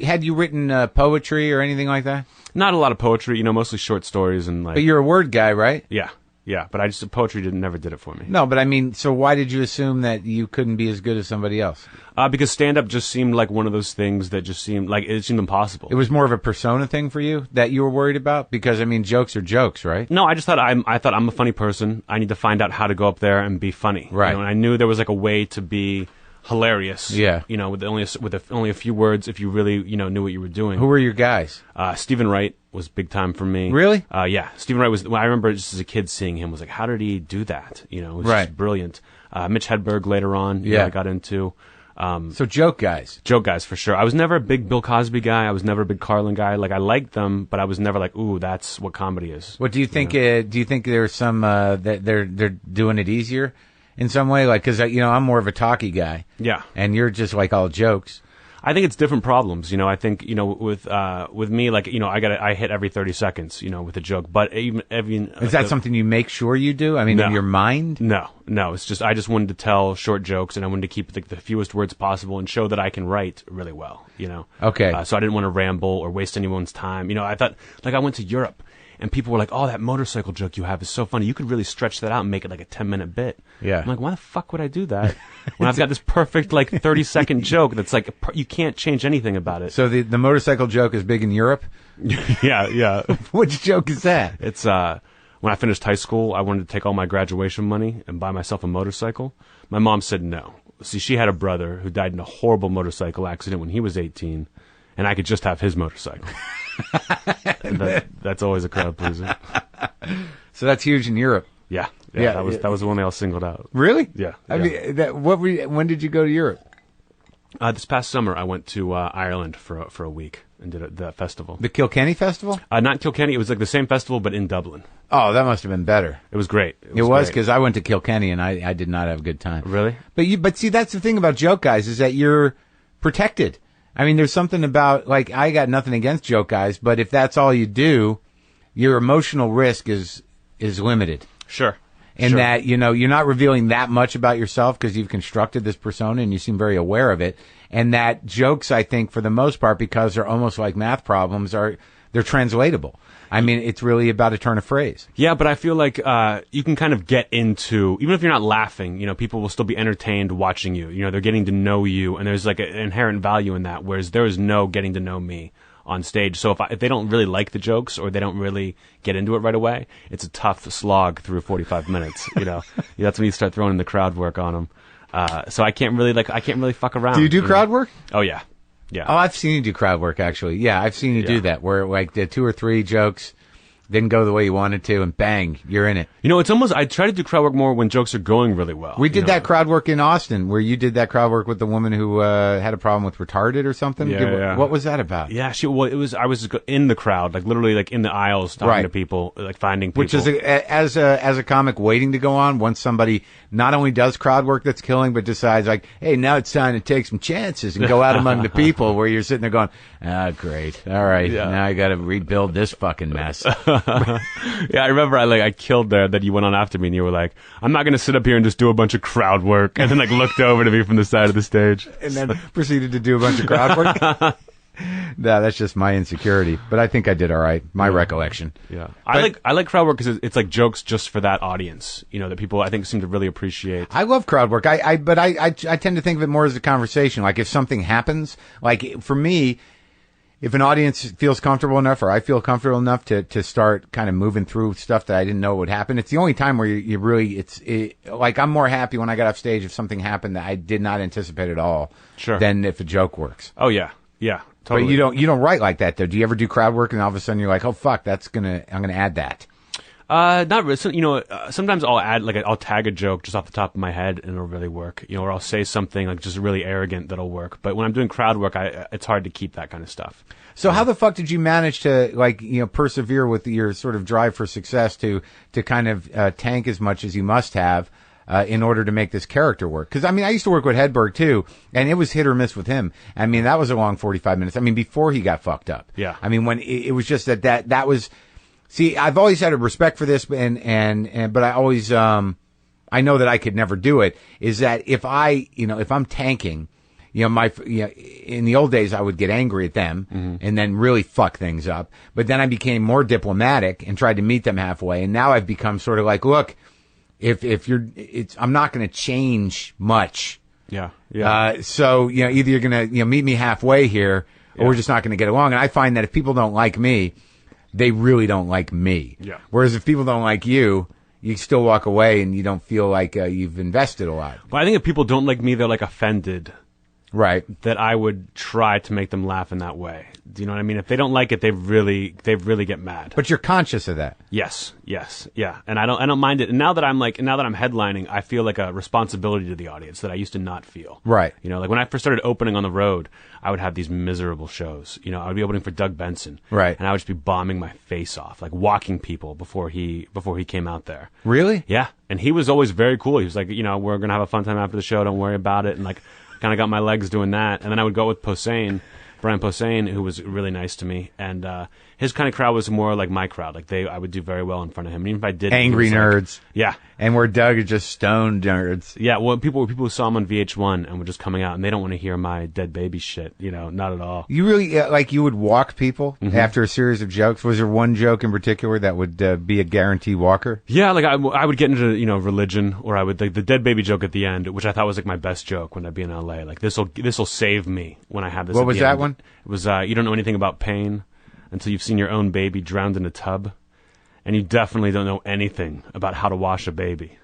had you written poetry or anything like that? Not a lot of poetry. You know, mostly short stories and like. But you're a word guy, right? Yeah. Yeah, but poetry never did it for me. No, but I mean, so why did you assume that you couldn't be as good as somebody else? Because stand-up just seemed like one of those things that just seemed impossible. It was more of a persona thing for you that you were worried about? Because, I mean, jokes are jokes, right? No, I just thought I'm a funny person. I need to find out how to go up there and be funny. Right. You know, and I knew there was like a way to be hilarious. Yeah. You know, with only a few words if you really, knew what you were doing. Who were your guys? Stephen Wright was big time for me. Really? Yeah. Stephen Wright was, I remember just as a kid seeing him, was like, how did he do that? You know, it was just brilliant. Mitch Hedberg later on, I got into. So joke guys. Joke guys, for sure. I was never a big Bill Cosby guy. I was never a big Carlin guy. Like, I liked them, but I was never like, ooh, that's what comedy is. What do you think? Do you think there's some, that they're doing it easier in some way? Like, cause I'm more of a talky guy. Yeah. And you're just like all jokes. I think it's different problems. I think, with me, like, I hit every 30 seconds, with a joke. But even is that something you make sure you do? I mean, in your mind? No. It's just, I just wanted to tell short jokes and I wanted to keep the fewest words possible and show that I can write really well, Okay. So I didn't want to ramble or waste anyone's time. I thought, like, I went to Europe. And people were like, oh, that motorcycle joke you have is so funny. You could really stretch that out and make it like a 10-minute bit. Yeah. I'm like, why the fuck would I do that? When I've got this perfect, like, 30-second joke that's like, you can't change anything about it. So the motorcycle joke is big in Europe? Yeah. Which joke is that? It's, when I finished high school, I wanted to take all my graduation money and buy myself a motorcycle. My mom said no. See, she had a brother who died in a horrible motorcycle accident when he was 18, and I could just have his motorcycle. That's always a crowd pleaser. So that's huge in Europe. Yeah. That was the one they all singled out. Really? Yeah. I mean, when did you go to Europe? This past summer, I went to Ireland for a week and did the festival. The Kilkenny Festival? Not Kilkenny. It was like the same festival, but in Dublin. Oh, that must have been better. It was great. It was because I went to Kilkenny and I did not have a good time. Really? But see, that's the thing about joke guys is that you're protected. I mean, there's something about, like, I got nothing against joke guys, but if that's all you do, your emotional risk is limited. Sure. In that, you're not revealing that much about yourself because you've constructed this persona and you seem very aware of it. And that jokes, I think, for the most part, because they're almost like math problems, they're translatable. I mean, it's really about a turn of phrase. Yeah, but I feel like you can kind of get into, even if you're not laughing, people will still be entertained watching you. They're getting to know you, and there's like an inherent value in that, whereas there is no getting to know me on stage. So if they don't really like the jokes or they don't really get into it right away, it's a tough slog through 45 minutes. That's when you start throwing in the crowd work on them. So I can't really fuck around. Do you do crowd work? Oh yeah. Yeah. Oh, I've seen you do crowd work, actually. Yeah, I've seen you do that, where, like, the 2 or 3 jokes didn't go the way you wanted to, and bang, you're in it. It's almost, I try to do crowd work more when jokes are going really well. We did that crowd work in Austin, where you did that crowd work with the woman who had a problem with retarded or something. Yeah. What was that about? Yeah, I was in the crowd, like literally like in the aisles talking to people, like finding people. Which is, as a comic waiting to go on, once somebody not only does crowd work that's killing, but decides like, hey, now it's time to take some chances and go out among the people, where you're sitting there going, great. All right. Yeah. Now I got to rebuild this fucking mess. Yeah, I remember I killed there that you went on after me and you were like, I'm not going to sit up here and just do a bunch of crowd work, and then like looked over to me from the side of the stage. And then proceeded to do a bunch of crowd work. No, that's just my insecurity. But I think I did all right. My recollection. Yeah. I like crowd work because it's like jokes just for that audience, that people I think seem to really appreciate. I love crowd work. But I tend to think of it more as a conversation. Like if something happens, like for me, if an audience feels comfortable enough, or I feel comfortable enough to start kind of moving through stuff that I didn't know would happen, it's the only time where you really, like, I'm more happy when I get off stage if something happened that I did not anticipate at all. Sure. Than if a joke works. Oh yeah, yeah, totally. But you don't write like that though. Do you ever do crowd work and all of a sudden you're like, oh fuck, I'm gonna add that? Not really. Sometimes I'll tag a joke just off the top of my head and it'll really work. Or I'll say something like just really arrogant that'll work. But when I'm doing crowd work, it's hard to keep that kind of stuff. So how the fuck did you manage to persevere with your sort of drive for success to kind of tank as much as you must have in order to make this character work? Because I mean, I used to work with Hedberg too, and it was hit or miss with him. I mean, that was a long 45 minutes. I mean, before he got fucked up. Yeah. I mean, when it was just that was. See, I've always had a respect for this, but I always, I know that I could never do it. Is that if I'm tanking, in the old days I would get angry at them and then really fuck things up. But then I became more diplomatic and tried to meet them halfway. And now I've become sort of like, look, I'm not going to change much. Yeah. Yeah. So either you're going to meet me halfway here, or we're just not going to get along. And I find that if people don't like me, they really don't like me. Yeah. Whereas if people don't like you, you still walk away and you don't feel like you've invested a lot. Well, I think if people don't like me, they're like offended. Right. That I would try to make them laugh in that way. Do you know what I mean? If they don't like it, they really get mad. But you're conscious of that. Yes, yeah. And I don't mind it. And now that I'm headlining, I feel like a responsibility to the audience that I used to not feel. Right. Like when I first started opening on the road, I would have these miserable shows. I would be opening for Doug Benson. Right. And I would just be bombing my face off, like walking people before he came out there. Really? Yeah. And he was always very cool. He was like, we're going to have a fun time after the show. Don't worry about it. And like, kind of got my legs doing that. And then I would go with Brian Posehn, who was really nice to me. And his kind of crowd was more like my crowd. Like I would do very well in front of him. And even if I did, angry nerds. Yeah. And where Doug is just stoned nerds. Yeah. Well, people who saw him on VH1 and were just coming out, and they don't want to hear my dead baby shit. Not at all. You really you would walk people after a series of jokes. Was there one joke in particular that would be a guarantee walker? Yeah. Like I would get into religion, or I would like the dead baby joke at the end, which I thought was like my best joke when I'd be in LA. Like this'll save me when I have this. What was that one? It was you don't know anything about pain until you've seen your own baby drowned in a tub, and you definitely don't know anything about how to wash a baby.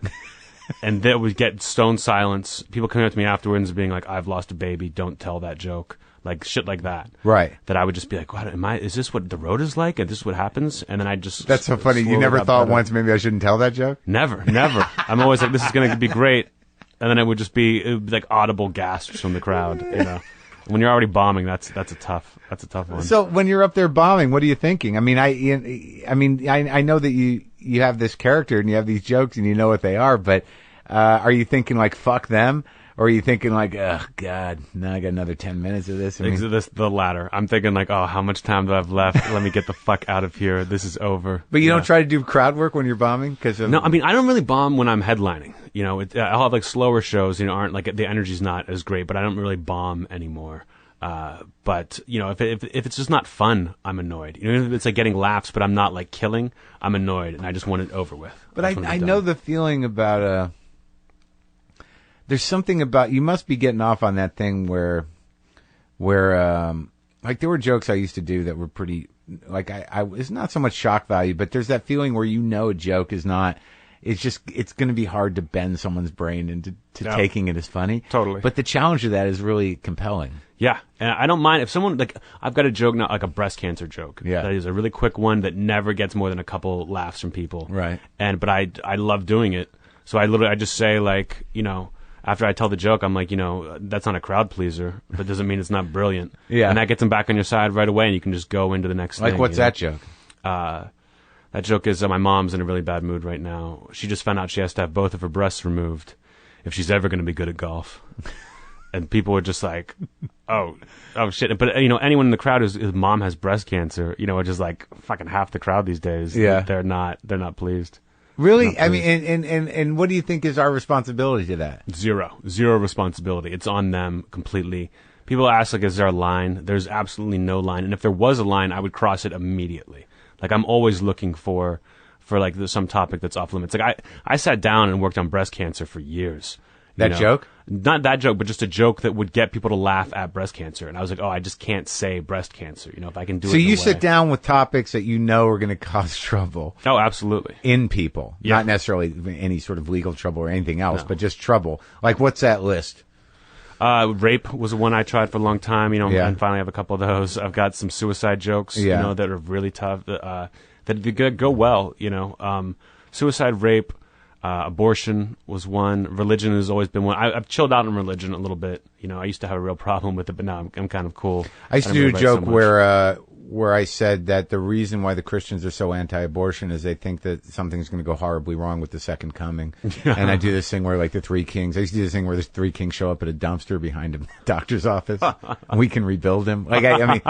And then we get stone silence. People coming up to me afterwards being like, "I've lost a baby. Don't tell that joke." Like shit like that. Right. That I would just be like, "What is this? What the road is like? And this is what happens?" And then I just that's so funny. You never thought once maybe I shouldn't tell that joke? Never. I'm always like, "This is going to be great," and then it would be like audible gasps from the crowd. When you're already bombing, that's a tough one. So when you're up there bombing, what are you thinking? I mean, I know that you have this character and you have these jokes and you know what they are, but are you thinking like fuck them, or are you thinking like, oh god, now I got another 10 minutes of this? The latter. I'm thinking like, oh, how much time do I have left? Let me get the fuck out of here. This is over. But you don't try to do crowd work when you're bombing? No, I mean, I don't really bomb when I'm headlining. I'll have like slower shows, aren't like the energy's not as great, but I don't really bomb anymore. But if it's just not fun, I'm annoyed. If it's like getting laughs, but I'm not like killing, I'm annoyed, and I just want it over with. But I know the feeling about there's something about, you must be getting off on that thing where like there were jokes I used to do that were pretty, like it's not so much shock value, but there's that feeling where a joke is not, it's going to be hard to bend someone's brain into taking it as funny. Totally. But the challenge of that is really compelling. Yeah, and I don't mind if someone, like, I've got a joke now, like a breast cancer joke. Yeah. That is a really quick one that never gets more than a couple laughs from people. Right. But I love doing it. So I just say like, after I tell the joke, I'm like, that's not a crowd pleaser, but doesn't mean it's not brilliant. Yeah. And that gets them back on your side right away, and you can just go into the next thing. Like, what's that joke? That joke is my mom's in a really bad mood right now. She just found out she has to have both of her breasts removed if she's ever going to be good at golf. And people were just like, oh shit. But, anyone in the crowd whose mom has breast cancer, which is like fucking half the crowd these days. Yeah. They're not pleased. Really? I mean, and what do you think is our responsibility to that? Zero responsibility. It's on them completely. People ask, like, is there a line? There's absolutely no line. And if there was a line, I would cross it immediately. Like, I'm always looking for like some topic that's off limits. Like, I sat down and worked on breast cancer for years. That joke? Not that joke, but just a joke that would get people to laugh at breast cancer. And I was like, oh, I just can't say breast cancer. If I can do it. So you in a sit way. down with topics that you know are going to cause trouble. Oh, absolutely. In people. Yeah. Not necessarily any sort of legal trouble or anything else, but just trouble. Like, what's that list? Rape was one I tried for a long time, Yeah. and finally I have a couple of those. I've got some suicide jokes, Yeah. that are really tough, that go well, Suicide, rape, abortion was one. Religion has always been one. I've chilled out on religion a little bit. I used to have a real problem with it, but now I'm kind of cool. I used to do a joke where I said that the reason why the Christians are so anti-abortion is they think that something's going to go horribly wrong with the second coming. And I do this thing where, like, the three kings, I used to do this thing where the three kings show up at a dumpster behind a doctor's office. And we can rebuild him. Like, I mean,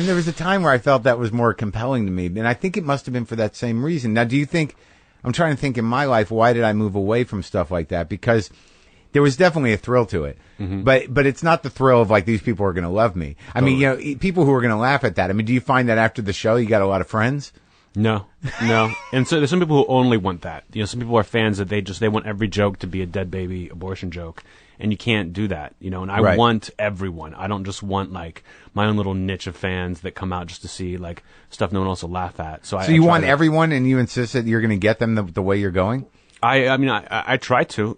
there was a time where I felt that was more compelling to me. And I think it must have been for that same reason. Now, do you think, I'm trying to think in my life, why did I move away from stuff like that? Because there was definitely a thrill to it, but it's not the thrill of like these people are going to love me. I mean, people who are going to laugh at that. I mean, do you find that after the show you got a lot of friends? No. And so there's some people who only want that. Some people are fans that they want every joke to be a dead baby abortion joke, and you can't do that. And I want everyone. I don't just want like my own little niche of fans that come out just to see like stuff no one else will laugh at. So you want everyone, and you insist that you're going to get them the way you're going. I try to,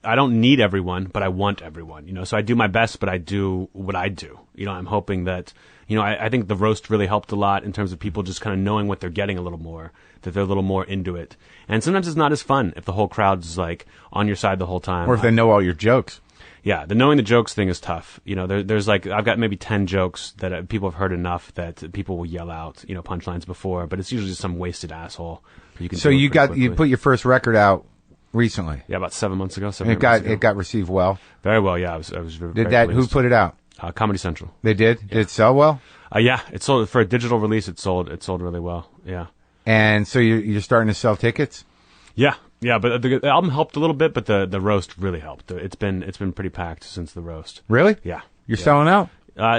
I don't need everyone, but I want everyone, so I do my best, but I do what I do. I'm hoping that, I think the roast really helped a lot in terms of people just kind of knowing what they're getting a little more, that they're a little more into it. And sometimes it's not as fun if the whole crowd's like on your side the whole time. Or if they know all your jokes. Yeah, the knowing the jokes thing is tough. There's like, I've got maybe 10 jokes that people have heard enough that people will yell out, punchlines before, but it's usually just some wasted asshole. So you put your first record out recently. Yeah, about 7 months ago. It got received well. Very well. Yeah, I was very pleased. Who put it out? Comedy Central. They did. Yeah. Did it sell well? Yeah, it sold for a digital release. It sold really well. Yeah. And so you're starting to sell tickets. Yeah, but the album helped a little bit, but the roast really helped. It's been pretty packed since the roast. Really? Yeah. You're selling out?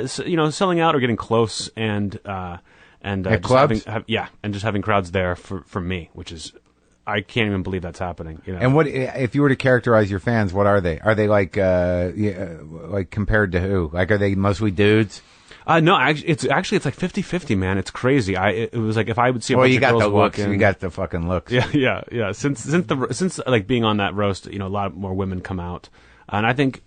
Selling out or getting close and at clubs? And just having crowds there for me, which is, I can't even believe that's happening. And what if you were to characterize your fans? What are they? Are they like like compared to who? Like, are they mostly dudes? No, it's like 50-50, man. It's crazy. It was like if I would see a bunch of girls walk in. You got the fucking looks. Yeah. Since like being on that roast, a lot more women come out, and I think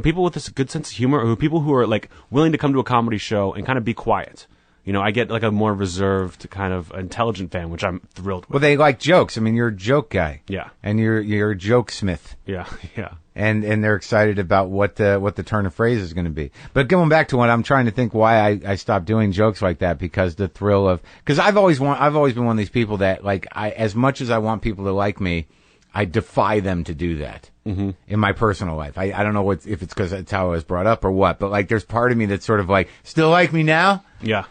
people with this good sense of humor, or people who are like willing to come to a comedy show and kind of be quiet. I get like a more reserved kind of intelligent fan, which I'm thrilled with. Well, they like jokes. I mean, you're a joke guy. Yeah. And you're a joke smith. Yeah. And they're excited about what the turn of phrase is going to be. But going back to what I'm trying to think why I stopped doing jokes like that, because the thrill of, because I've always been one of these people that like, as much as I want people to like me, I defy them to do that in my personal life. I don't know if it's because that's how I was brought up or what, but like there's part of me that's sort of like, still like me now? Yeah.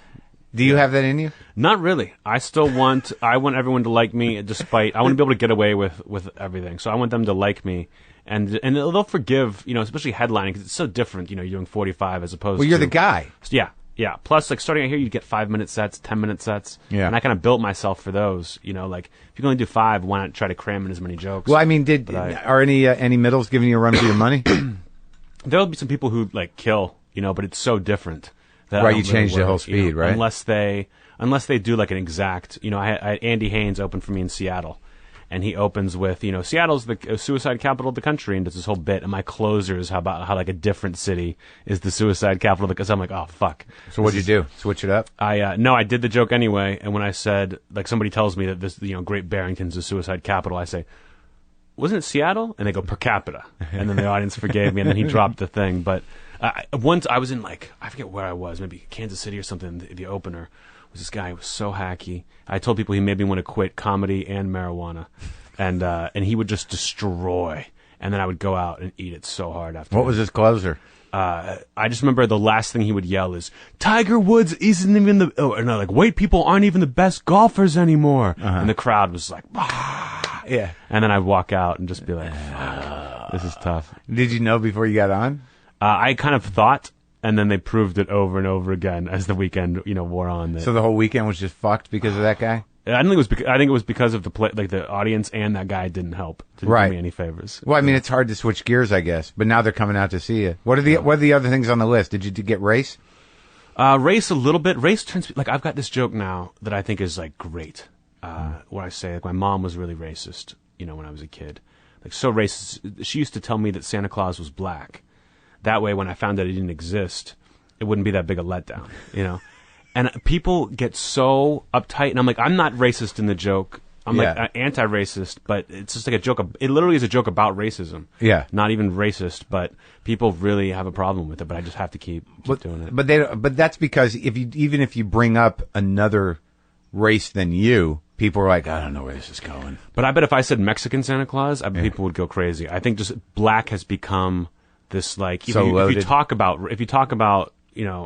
Do you have that in you? Not really. I want everyone to like me despite, I want to be able to get away with everything. So I want them to like me. And they'll forgive, especially headlining, because it's so different, you're doing 45 as opposed to... Well, you're the guy. Yeah. Plus, like, starting out here, you get 5-minute sets, 10-minute sets. Yeah. And I kind of built myself for those, like, if you can only do 5, why not try to cram in as many jokes? Well, I mean, are any middles giving you a run for your money? There'll be some people who, like, kill, but it's so different. That right, you change the whole speed, right? Unless they do, like, an exact... I had Andy Haynes open for me in Seattle. And he opens with, Seattle's the suicide capital of the country, and does this whole bit. And my closer is how like a different city is the suicide capital of the country. So I'm like, oh, fuck. So what'd you do? Switch it up? No, I did the joke anyway. And when I said, like, somebody tells me that this, Great Barrington's the suicide capital, I say, wasn't it Seattle? And they go, per capita. And then the audience forgave me, and then he dropped the thing. But once I was in, like, I forget where I was, maybe Kansas City or something, the opener. This guy was so hacky. I told people he made me want to quit comedy and marijuana, and he would just destroy. And then I would go out and eat it so hard after. What was his closer? I just remember the last thing he would yell is, "Tiger Woods isn't even like white people aren't even the best golfers anymore." And the crowd was like, "Ah!" Yeah. And then I'd walk out and just be like, "Fuck, this is tough." Did you know before you got on? I kind of thought. And then they proved it over and over again as the weekend, wore on. So the whole weekend was just fucked because of that guy? I don't think it was. I think it was because of the like the audience and that guy didn't help. Didn't do me any favors. Well, I mean, it's hard to switch gears, I guess. But now they're coming out to see you. What are the other things on the list? Did you get race? Race a little bit. Race turns like I've got this joke now that I think is like great. Where I say like my mom was really racist. When I was a kid, like so racist. She used to tell me that Santa Claus was black. That way, when I found out he didn't exist, it wouldn't be that big a letdown. And people get so uptight, and I'm like, I'm not racist in the joke. I'm like anti-racist, but it's just like a joke. It literally is a joke about racism. Yeah, not even racist, but people really have a problem with it. But I just have to keep doing it. But that's because even if you bring up another race than you, people are like, I don't know where this is going. But I bet if I said Mexican Santa Claus, people would go crazy. I think just black has become this like if you talk about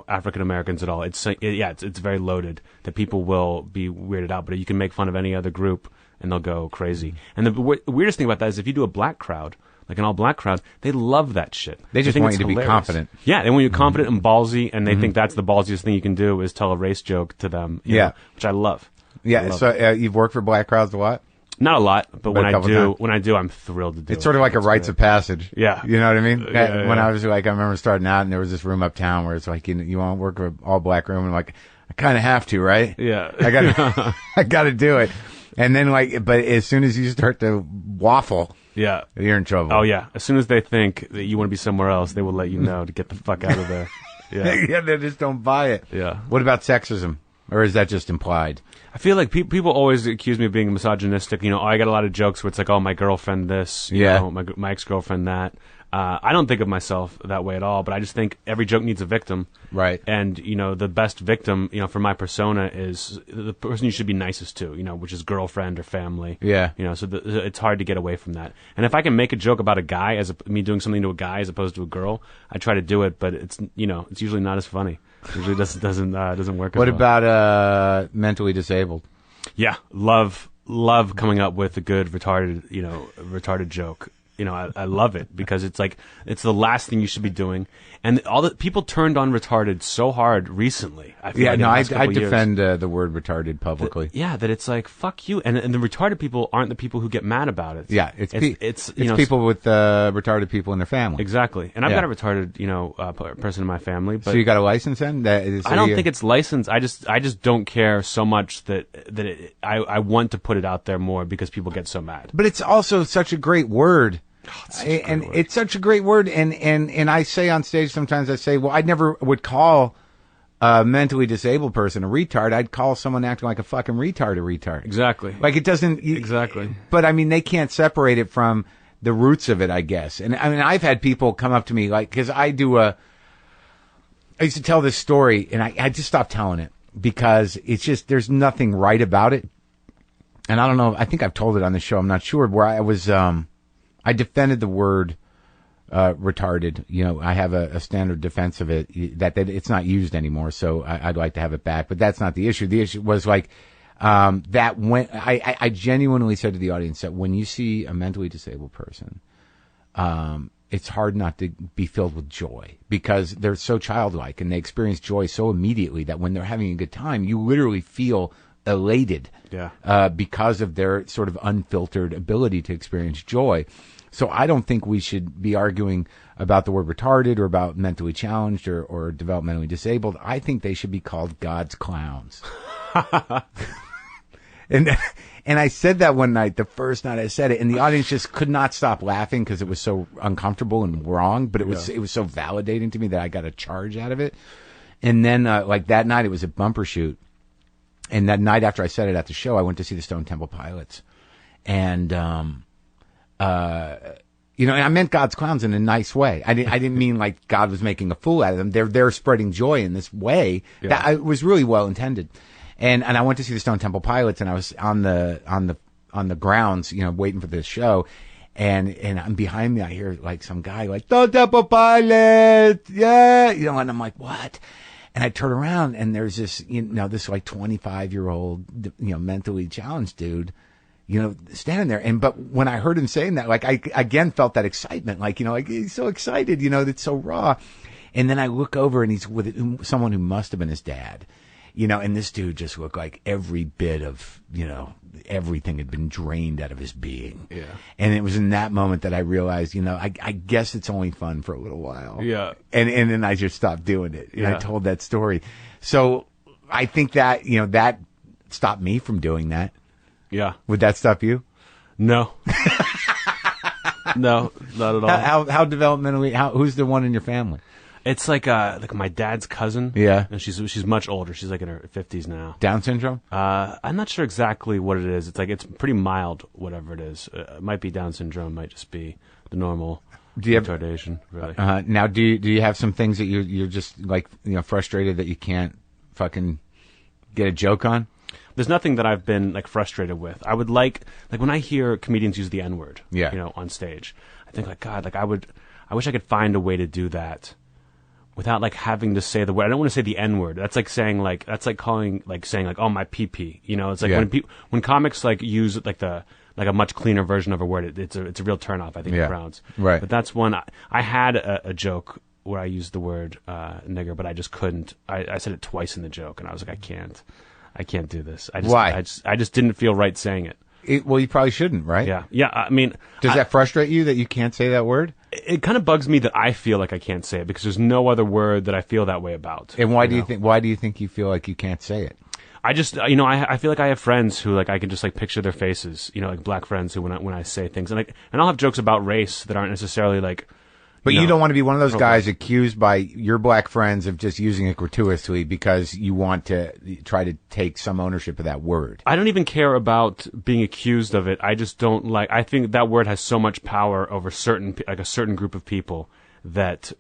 African Americans at all, it's very loaded that people will be weirded out. But you can make fun of any other group and they'll go crazy. And the weirdest thing about that is if you do a black crowd, like an all black crowd, they love that shit. They just want you to be confident. Yeah, they want you confident and ballsy, and they think that's the ballsiest thing you can do is tell a race joke to them. You know, which I love. Yeah, so you've worked for black crowds a lot? Not a lot, but when I do, I'm thrilled to do it. It's sort of like a rites of passage. Yeah. You know what I mean? Yeah, when I was like, I remember starting out and there was this room uptown where it's like, you want to work for an all black room? And I'm like, I kind of have to, right? Yeah. I got to do it. And then but as soon as you start to waffle, you're in trouble. Oh yeah. As soon as they think that you want to be somewhere else, they will let you know to get the fuck out of there. Yeah. They just don't buy it. Yeah. What about sexism? Or is that just implied? I feel like people always accuse me of being misogynistic. I got a lot of jokes where it's like, oh, my girlfriend this, you know, my ex-girlfriend that. I don't think of myself that way at all, but I just think every joke needs a victim. Right. And, the best victim, for my persona is the person you should be nicest to, which is girlfriend or family. Yeah. So it's hard to get away from that. And if I can make a joke about a guy, me doing something to a guy as opposed to a girl, I try to do it, but it's usually not as funny. Usually doesn't work. What about mentally disabled? Yeah, love coming up with a good retarded joke. I love it because it's like it's the last thing you should be doing, and all the people turned on retarded so hard recently. I feel I defend the word retarded publicly. That it's like fuck you, and the retarded people aren't the people who get mad about it. Yeah, it's people with retarded people in their family. Exactly, and I've got a retarded person in my family. But so you got a license then? I don't think it's licensed. I just don't care so much that I want to put it out there more because people get so mad. But it's also such a great word. It's such a great word, and I say on stage sometimes, I say, well, I never would call a mentally disabled person a retard. I'd call someone acting like a fucking retard a retard. Exactly. Like it doesn't exactly. But I mean, they can't separate it from the roots of it, I guess. And I mean, I've had people come up to me because I used to tell this story, and I just stopped telling it because it's just there's nothing right about it. And I don't know. I think I've told it on the show. I'm not sure where I was. I defended the word retarded. I have a standard defense of it that it's not used anymore, so I'd like to have it back. But that's not the issue. The issue was like that when I genuinely said to the audience that when you see a mentally disabled person, it's hard not to be filled with joy because they're so childlike and they experience joy so immediately that when they're having a good time, you literally feel elated because of their sort of unfiltered ability to experience joy. So I don't think we should be arguing about the word retarded or about mentally challenged or developmentally disabled. I think they should be called God's clowns. And I said that one night, the first night I said it, and the audience just could not stop laughing because it was so uncomfortable and wrong, but it was so validating to me that I got a charge out of it. And then like that night, it was a bumper shoot. And that night after I said it at the show, I went to see the Stone Temple Pilots. And, and I meant God's clowns in a nice way. I didn't mean like God was making a fool out of them. They're spreading joy in this way that it was really well intended. And I went to see the Stone Temple Pilots, and I was on the grounds, waiting for this show. And behind me, I hear like some guy like, Stone Temple Pilots, yeah, and I'm like, what? And I turn around and there's this, this like 25-year-old, mentally challenged dude, standing there. But when I heard him saying that, like I again felt that excitement, like he's so excited, it's so raw. And then I look over and he's with someone who must have been his dad. and this dude just looked like every bit of, everything had been drained out of his being. Yeah. And it was in that moment that I realized, I guess it's only fun for a little while. Yeah. And then I just stopped doing it. And Yeah. I told that story. So I think that, that stopped me from doing that. Yeah. Would that stop you? No. No, not at all. How developmentally, who's the one in your family? It's like my dad's cousin. Yeah. And she's much older. She's like in her 50s now. Down syndrome? I'm not sure exactly what it is. It's pretty mild, whatever it is. It might be Down syndrome, might just be the normal retardation, really. Now, do you have some things that you're just like, frustrated that you can't fucking get a joke on? There's nothing that I've been like frustrated with. I would like when I hear comedians use the N-word, on stage, I think like, God, like I wish I could find a way to do that without like having to say the word. I don't want to say the N-word. That's like saying like, saying like, oh, my pee-pee. It's like when comics like use like a much cleaner version of a word, it's a real turnoff, I think, in crowds. Right. But that's one, I had a joke where I used the word nigger, but I just couldn't. I said it twice in the joke, and I was like, I can't do this. Why? I just didn't feel right saying it. Well, you probably shouldn't, right? Yeah. Yeah. I mean, does that frustrate you that you can't say that word? It kind of bugs me that I feel like I can't say it because there's no other word that I feel that way about. And why do you think you feel like you can't say it? I just, I feel like I have friends who like I can just like picture their faces, like black friends who when I say things and I'll have jokes about race that aren't necessarily like. But you don't want to be one of those guys accused by your black friends of just using it gratuitously because you want to try to take some ownership of that word. I don't even care about being accused of it. I just don't like. I think that word has so much power over a certain group of people that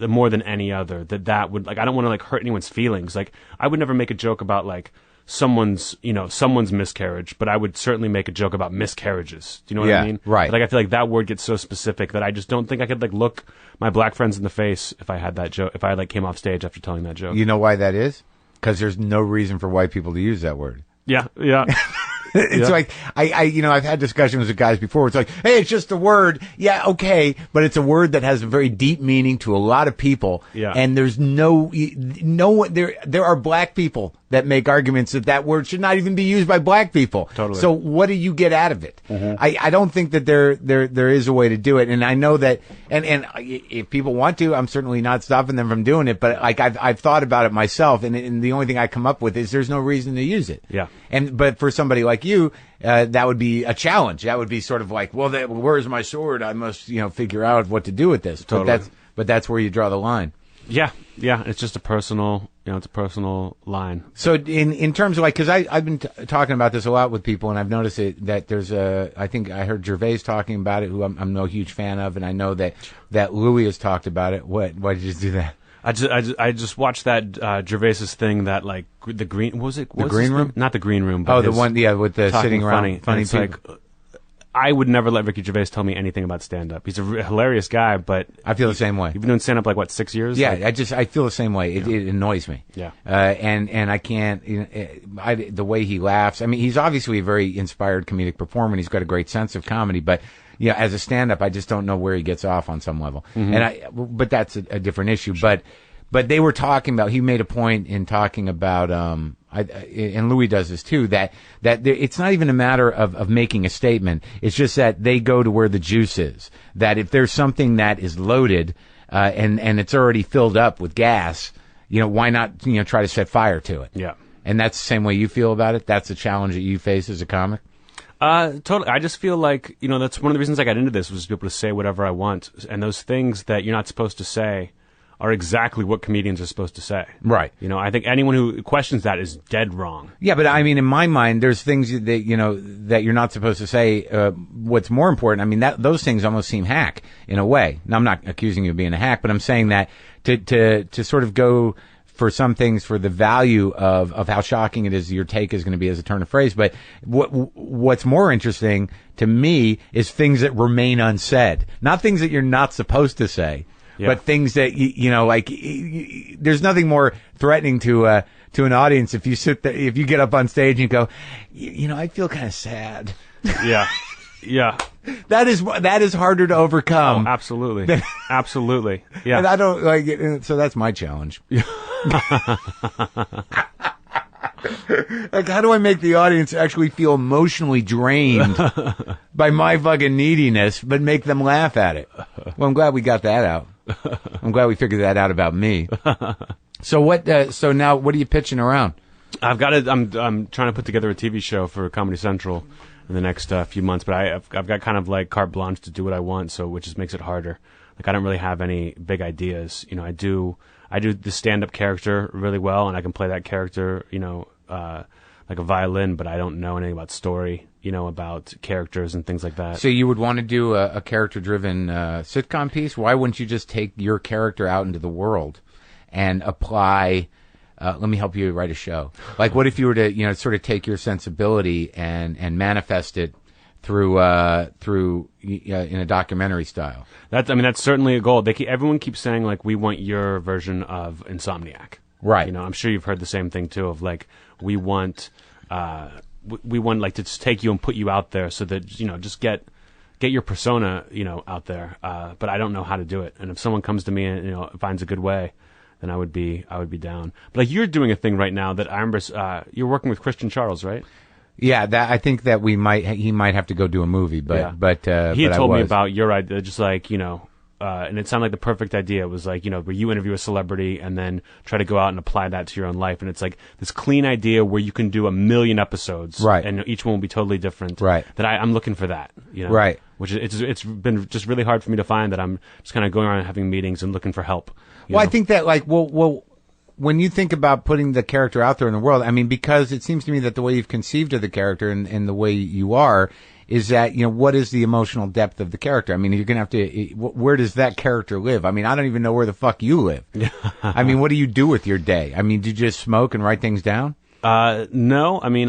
more than any other that would like. I don't want to like hurt anyone's feelings. Like I would never make a joke about like someone's miscarriage, but I would certainly make a joke about miscarriages. Do you know what I mean? Right. But, like I feel like that word gets so specific that I just don't think I could like look my black friends in the face if I had that joke, if I like came off stage after telling that joke. You know why that is? Because there's no reason for white people to use that word. Yeah, yeah. It's like I've had discussions with guys before. It's like, hey, it's just a word. Yeah, okay, but it's a word that has a very deep meaning to a lot of people. Yeah. And there's there are black people that make arguments that word should not even be used by black people. Totally. So what do you get out of it? Mm-hmm. I don't think that there is a way to do it. And I know that, and if people want to, I'm certainly not stopping them from doing it. But like I've thought about it myself, and the only thing I come up with is there's no reason to use it. Yeah. But for somebody like you, that would be a challenge. That would be sort of like, well, where's my sword? I must, figure out what to do with this. Totally. But that's where you draw the line. Yeah, yeah. It's just a personal, it's a personal line. So in terms of like, because I've been talking about this a lot with people, and I've noticed that there's I think I heard Gervais talking about it, who I'm no huge fan of, and I know that Louis has talked about it. Why did you do that? I just watched that Gervais's thing that like the green what was it the green room, not the green room, but the one with the sitting around funny people. Like, I would never let Ricky Gervais tell me anything about stand up. He's a hilarious guy, but I feel the same way. You've been doing stand up like 6 years? Yeah, like, I feel the same way. It annoys me. Yeah. And I can't the way he laughs. I mean, he's obviously a very inspired comedic performer, and he's got a great sense of comedy, but as a stand-up, I just don't know where he gets off on some level. Mm-hmm. But that's a different issue. But they were talking about. He made a point in talking about. And Louis does this too. That it's not even a matter of making a statement. It's just that they go to where the juice is. That if there's something that is loaded and it's already filled up with gas, why not try to set fire to it? Yeah. And that's the same way you feel about it. That's the challenge that you face as a comic. Totally. I just feel like, that's one of the reasons I got into this was to be able to say whatever I want. And those things that you're not supposed to say are exactly what comedians are supposed to say. Right. I think anyone who questions that is dead wrong. Yeah, but I mean, in my mind, there's things that, that you're not supposed to say. What's more important, I mean, those things almost seem hack in a way. Now, I'm not accusing you of being a hack, but I'm saying that to sort of go for some things for the value of how shocking it is your take is going to be as a turn of phrase. But what's more interesting to me is things that remain unsaid, not things that you're not supposed to say. Yeah. But things that there's nothing more threatening to an audience if you sit there, if you get up on stage and you go, I feel kind of sad. Yeah, yeah. That is harder to overcome. Oh, absolutely, absolutely. Yeah. And I don't like it, so that's my challenge. Like, how do I make the audience actually feel emotionally drained by my fucking neediness, but make them laugh at it? Well, I'm glad we got that out. I'm glad we figured that out about me. So what? So now, what are you pitching around? I've got it. I'm trying to put together a TV show for Comedy Central in the next few months, but I've got kind of like carte blanche to do what I want, so which just makes it harder. Like I don't really have any big ideas. You know, I do the stand-up character really well, and I can play that character, you know, like a violin, but I don't know anything about story, you know, about characters and things like that. So you would want to do a character-driven sitcom piece? Why wouldn't you just take your character out into the world and apply? Let me help you write a show. Like, what if you were to, you know, sort of take your sensibility and manifest it through in a documentary style? That's certainly a goal. Everyone keeps saying like, we want your version of Insomniac. Right. You know, I'm sure you've heard the same thing too. Of like, we want like to just take you and put you out there so that, you know, just get your persona, you know, out there. But I don't know how to do it. And if someone comes to me and, you know, finds a good way, then I would be down. But like, you're doing a thing right now that I remember. You're working with Christian Charles, right? Yeah, I think that he might have to go do a movie, but yeah. He had told me about your idea, just like, you know, and it sounded like the perfect idea. It was like, you know, where you interview a celebrity and then try to go out and apply that to your own life, and it's like this clean idea where you can do 1 million episodes, right? And each one will be totally different, right? That I'm looking for that, you know, right? Which it's been just really hard for me to find. That I'm just kind of going around having meetings and looking for help. Well, I think that like, well, when you think about putting the character out there in the world, I mean, because it seems to me that the way you've conceived of the character and the way you are is that, you know, what is the emotional depth of the character? I mean, you're going to have to, where does that character live? I mean, I don't even know where the fuck you live. I mean, what do you do with your day? I mean, do you just smoke and write things down? No. I mean,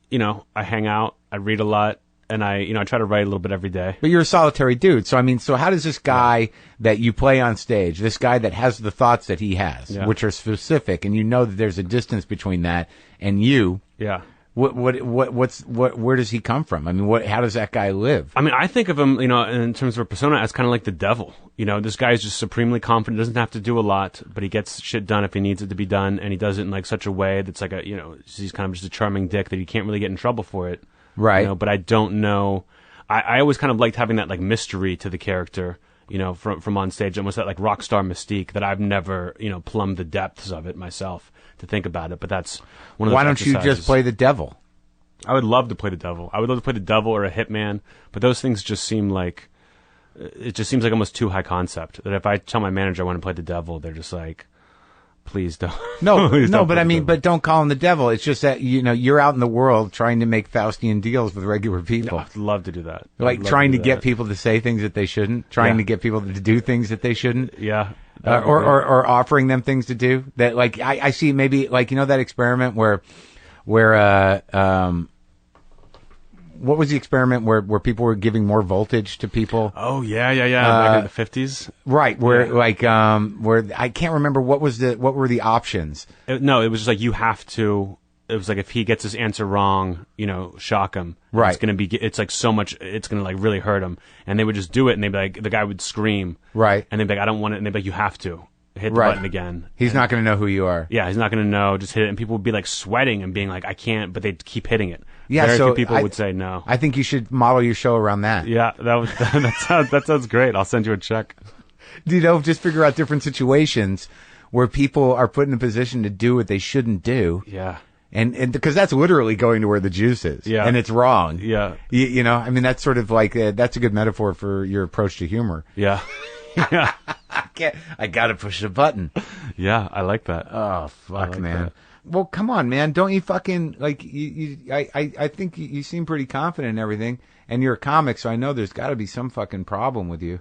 you know, I hang out, I read a lot. And I try to write a little bit every day. But you're a solitary dude. So, I mean, so how does this guy that you play on stage, this guy that has the thoughts that he has, which are specific, and you know that there's a distance between that and you. Yeah. Where does he come from? I mean, how does that guy live? I mean, I think of him, you know, in terms of a persona as kind of like the devil. You know, this guy is just supremely confident, doesn't have to do a lot, but he gets shit done if he needs it to be done, and he does it in like such a way that's like you know, he's kind of just a charming dick that you can't really get in trouble for it. Right. You know, but I don't know. I always kind of liked having that like mystery to the character, you know, from on stage, almost that like rock star mystique that I've never, you know, plumbed the depths of it myself to think about it. But that's one of the. Why don't you just play the devil? I would love to play the devil. I would love to play the devil or a hitman, but those things just seem like, it just seems like almost too high concept. That if I tell my manager I want to play the devil, they're just like, please don't. No, but I mean, but don't call him the devil. It's just that, you know, you're out in the world trying to make Faustian deals with regular people. I'd love to do that. Like trying to get people to say things that they shouldn't, trying to get people to do things that they shouldn't. Yeah. Or offering them things to do that. Like, I see maybe like, you know, that experiment where what was the experiment where people were giving more voltage to people? Oh yeah. Back in the 50s. Right, where like where I can't remember what were the options. No, it was just like you have to. It was like if he gets his answer wrong, you know, shock him. Right. It's like so much. It's gonna like really hurt him, and they would just do it, and they'd be like, the guy would scream. Right. And they'd be like, I don't want it, and they'd be like, you have to hit the button again. He's not going to know who you are. Yeah, he's not going to know. Just hit it, and people would be like sweating and being like, I can't, but they'd keep hitting it. Yeah, Very so few people would say no. I think you should model your show around that. Yeah, that sounds great. I'll send you a check. You know, just figure out different situations where people are put in a position to do what they shouldn't do. Yeah. And because that's literally going to where the juice is. Yeah. And it's wrong. Yeah. You know, I mean, that's sort of like, that's a good metaphor for your approach to humor. Yeah. Yeah. I gotta push the button. Yeah, I like that. Oh, fuck, like man. that. Well, come on, man. Don't you fucking, like, I think you seem pretty confident in everything. And you're a comic, so I know there's got to be some fucking problem with you.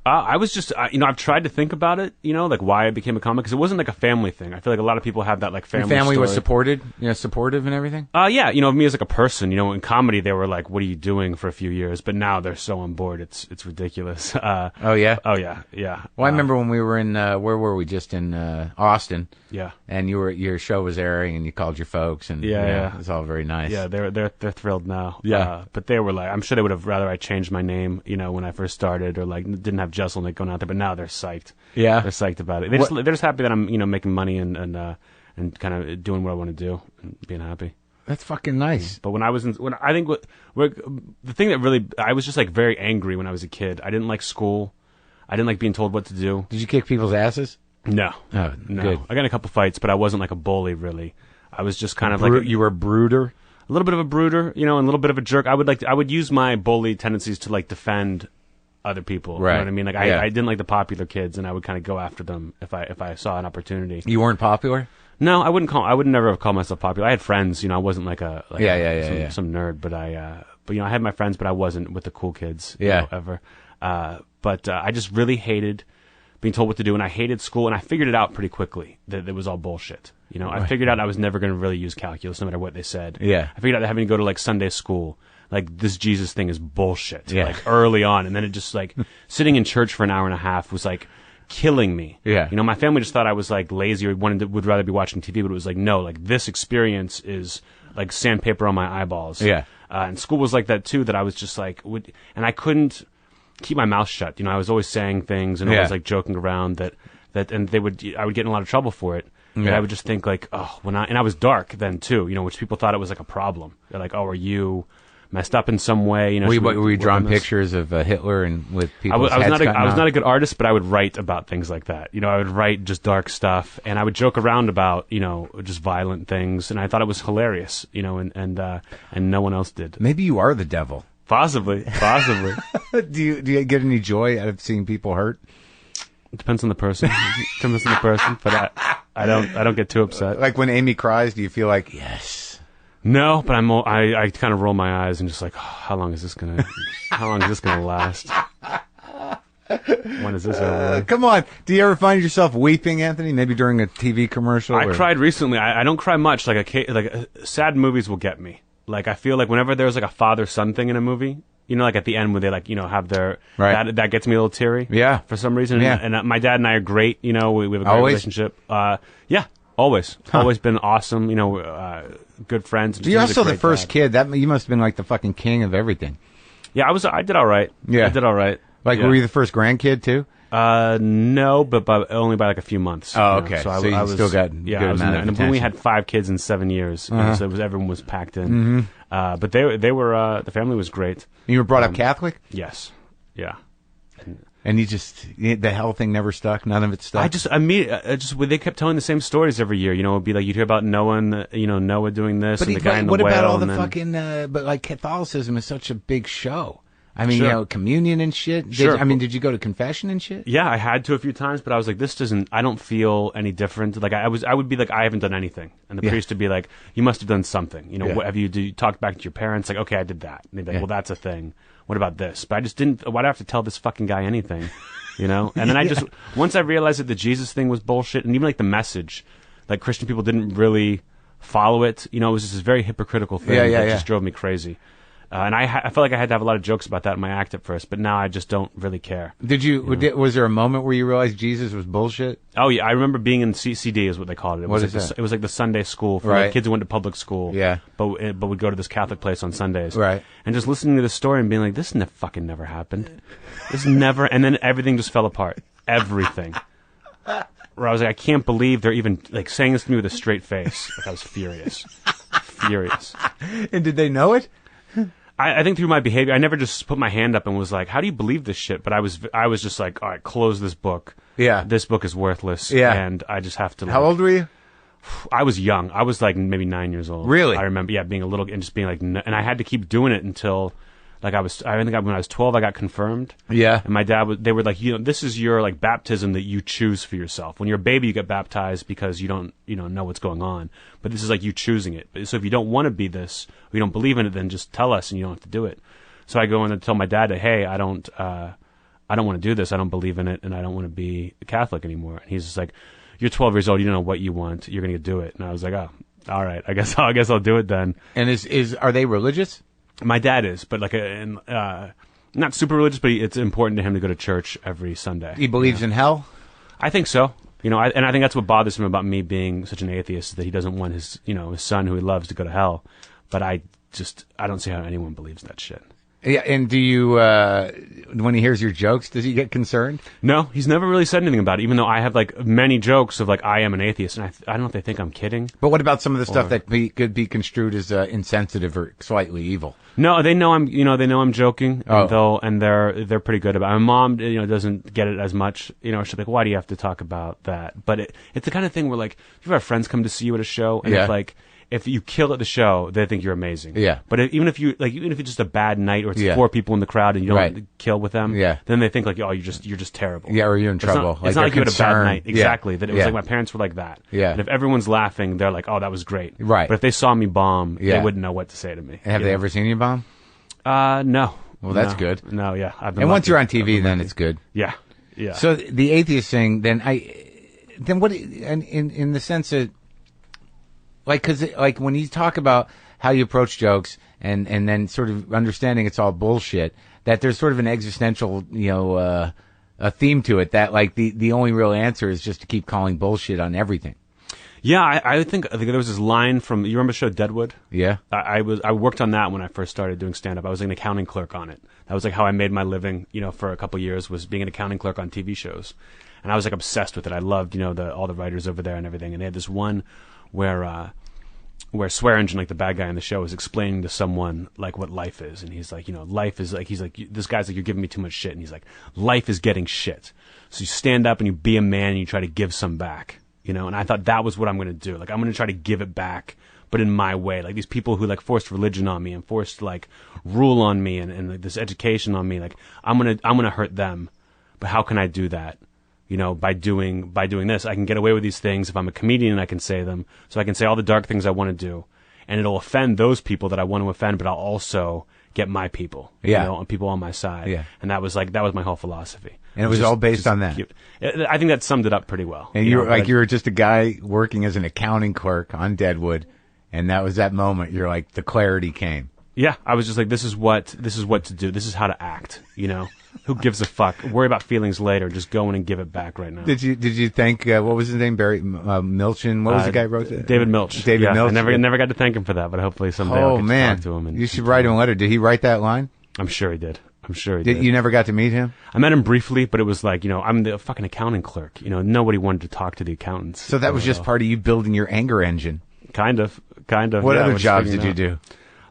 I was just, you know, I've tried to think about it, you know, like why I became a comic, because it wasn't like a family thing. I feel like a lot of people have that like family Your family story. was supportive and everything? Yeah, you know, me as like a person, you know, in comedy they were like, what are you doing for a few years? But now they're so on board, it's ridiculous. Oh, yeah? Oh, yeah, yeah. Well, I remember when we were in, where were we? Just in Austin. Yeah. And your show was airing and you called your folks and yeah. It was all very nice. Yeah, they're thrilled now. Yeah. But they were like, I'm sure they would have rather I changed my name, you know, when I first started, or like didn't have Jeselnik going out there, but now they're psyched. Yeah. They're psyched about it. They're just happy that I'm, you know, making money and and kind of doing what I want to do and being happy. That's fucking nice. But when I was the thing that really, I was just like very angry when I was a kid. I didn't like school. I didn't like being told what to do. Did you kick people's asses? No. Oh, No. good. I got in a couple fights, but I wasn't like a bully, really. I was just kind of like... You were a brooder? A little bit of a brooder, and a little bit of a jerk. I would use my bully tendencies to like defend other people. Right. You know what I mean? Like I didn't like the popular kids, and I would kind of go after them if I saw an opportunity. You weren't popular? No, I would never have called myself popular. I had friends, I wasn't like some nerd, but I had my friends, but I wasn't with the cool kids, ever. But I just really hated being told what to do, and I hated school, and I figured it out pretty quickly that it was all bullshit. I figured out I was never going to really use calculus no matter what they said. Yeah. I figured out that having to go to like Sunday school, like this Jesus thing is bullshit. Yeah. Like early on, and then it just like sitting in church for an hour and a half was like killing me. Yeah. My family just thought I was like lazy or would rather be watching TV, but it was like, no, like this experience is like sandpaper on my eyeballs. Yeah. And school was like that too, that I was just like, and I couldn't keep my mouth shut. I was always saying things and always like joking around and I would get in a lot of trouble for it. And I would just think like, oh, and I was dark then too, which people thought it was like a problem. They're like, oh, are you messed up in some way? Were you drawing pictures of Hitler and with people? I was not a good artist, but I would write about things like that. I would write just dark stuff, and I would joke around about just violent things, and I thought it was hilarious. And no one else did. Maybe you are the devil. Possibly. Do you get any joy out of seeing people hurt? It depends on the person. But I don't get too upset. Like when Amy cries, do you feel like yes? No, but I kind of roll my eyes and just like, oh, how long is this gonna last? When is this over? Come on. Do you ever find yourself weeping, Anthony? Maybe during a TV commercial? I cried recently. I don't cry much. Sad movies will get me. Like, I feel like whenever there's like a father-son thing in a movie, like at the end when they like, have their, that gets me a little teary. Yeah. For some reason. Yeah. And my dad and I are great, we have a great relationship. Yeah, always. Huh. Always been awesome, good friends. You're also the first kid. You must have been like the fucking king of everything. Yeah, I did all right. Yeah. I did all right. Like, were you the first grandkid too? No, but only by like a few months. Oh, okay. So I was still got good amount of and attention. we had 5 kids in 7 years, so everyone was packed in. Mm-hmm. But they were the family was great. You were brought up Catholic? Yes. Yeah. And the hell thing never stuck. None of it stuck. They kept telling the same stories every year. It'd be like you'd hear about Noah and Noah doing this, and the guy in the whale. What about all the fucking? But like Catholicism is such a big show. I mean, sure. Communion and shit. Sure. Did you go to confession and shit? Yeah, I had to a few times, but I was like, I don't feel any different. Like I would be like, I haven't done anything. And the priest would be like, you must have done something. What do you talk back to your parents? Like, okay, I did that. And they'd be like, well, that's a thing. What about this? But I just didn't, why'd I have to tell this fucking guy anything? And then once I realized that the Jesus thing was bullshit, and even like the message, like Christian people didn't really follow it. It was just this very hypocritical thing that just drove me crazy. And I felt like I had to have a lot of jokes about that in my act at first, but now I just don't really care. Was there a moment where you realized Jesus was bullshit? Oh yeah, I remember being in CD is what they called it. What is that? It was like the Sunday school for like, kids who went to public school. Yeah. But would go to this Catholic place on Sundays. Right. And just listening to this story and being like, this fucking never happened. This never, and then everything just fell apart. Everything. Where I was like, I can't believe they're even like saying this to me with a straight face. Like I was furious. Furious. And did they know it? I think through my behavior, I never just put my hand up and was like, how do you believe this shit? But I was just like, all right, close this book. Yeah. This book is worthless. Yeah. And I just have to. How old were you? I was young. I was like maybe 9 years old. Really? I remember, being a little, and just being like, and I had to keep doing it until, like I think when I was 12, I got confirmed. Yeah. And my dad they were like, this is your like baptism that you choose for yourself. When you're a baby, you get baptized because you don't, know what's going on. But this is like you choosing it. So if you don't want to be this, or you don't believe in it, then just tell us and you don't have to do it. So I go in and tell my dad that, hey, I don't want to do this. I don't believe in it, and I don't want to be a Catholic anymore. And he's just like, you're 12 years old. You don't know what you want. You're going to do it. And I was like, oh, all right. I guess I'll do it then. And are they religious? My dad is, but like not super religious, but it's important to him to go to church every Sunday. He believes in hell? I think so. And I think that's what bothers him about me being such an atheist, is that he doesn't want his son who he loves to go to hell. But I don't see how anyone believes that shit. Yeah, and do you, when he hears your jokes, does he get concerned? No, he's never really said anything about it, even though I have, like, many jokes of, like, I am an atheist, and I don't know if they think I'm kidding. But what about some of the stuff that could be construed as insensitive or slightly evil? No, they know I'm joking, and Oh. they're pretty good about it. My mom, doesn't get it as much. She's like, why do you have to talk about that? But it's the kind of thing where, like, if you have friends come to see you at a show, and if you kill at the show, they think you're amazing. Yeah. But even if it's just a bad night, or it's 4 people in the crowd and you don't kill with them, then they think like, oh, you're just terrible. Yeah, or you're in trouble. It's not like you had a bad night. Exactly. Yeah. That it was like my parents were like that. Yeah. And if everyone's laughing, they're like, oh, that was great. Right. But if they saw me bomb, Yeah. they wouldn't know what to say to me. Have they ever seen you bomb? No. Well, that's good. No, yeah. And once you're on TV, then it's good. Yeah. Yeah. So the atheist thing, then what, in the sense that, like, because like when you talk about how you approach jokes and then sort of understanding it's all bullshit, that there's sort of an existential, a theme to it, that like the only real answer is just to keep calling bullshit on everything. Yeah, I think there was this line from, you remember the show Deadwood? Yeah. I worked on that when I first started doing stand-up. I was an accounting clerk on it. That was like how I made my living, for a couple of years, was being an accounting clerk on TV shows. And I was like obsessed with it. I loved, all the writers over there and everything. And they had this one where Swear Engine, like the bad guy in the show, is explaining to someone like what life is. And he's like, life is like, he's like, this guy's like, you're giving me too much shit. And he's like, life is getting shit. So you stand up and you be a man and you try to give some back. And I thought that was what I'm going to do. Like, I'm going to try to give it back, but in my way. Like, these people who, like, forced religion on me and forced, like, rule on me and like, this education on me, like, I'm going to hurt them. But how can I do that? By doing this. I can get away with these things. If I'm a comedian, and I can say them. So I can say all the dark things I want to do. And it'll offend those people that I want to offend, but I'll also get my people. And people on my side. Yeah. And that was my whole philosophy. And it was all based on that. Cute. I think that summed it up pretty well. And you were just a guy working as an accounting clerk on Deadwood, and that was that moment. You're like, the clarity came. Yeah, I was just like, this is what to do. This is how to act. Who gives a fuck? Worry about feelings later. Just go in and give it back right now. Did you thank what was his name? Barry Milchin. What was the guy who wrote that? David Milch. David Milch. I never got to thank him for that, but hopefully someday I'll get to talk to him. And you should write him a letter. Did he write that line? I'm sure he did. Did. You never got to meet him? I met him briefly, but it was like, I'm the fucking accounting clerk. Nobody wanted to talk to the accountants. So that was just part of you building your anger engine. Kind of. What other jobs did you do?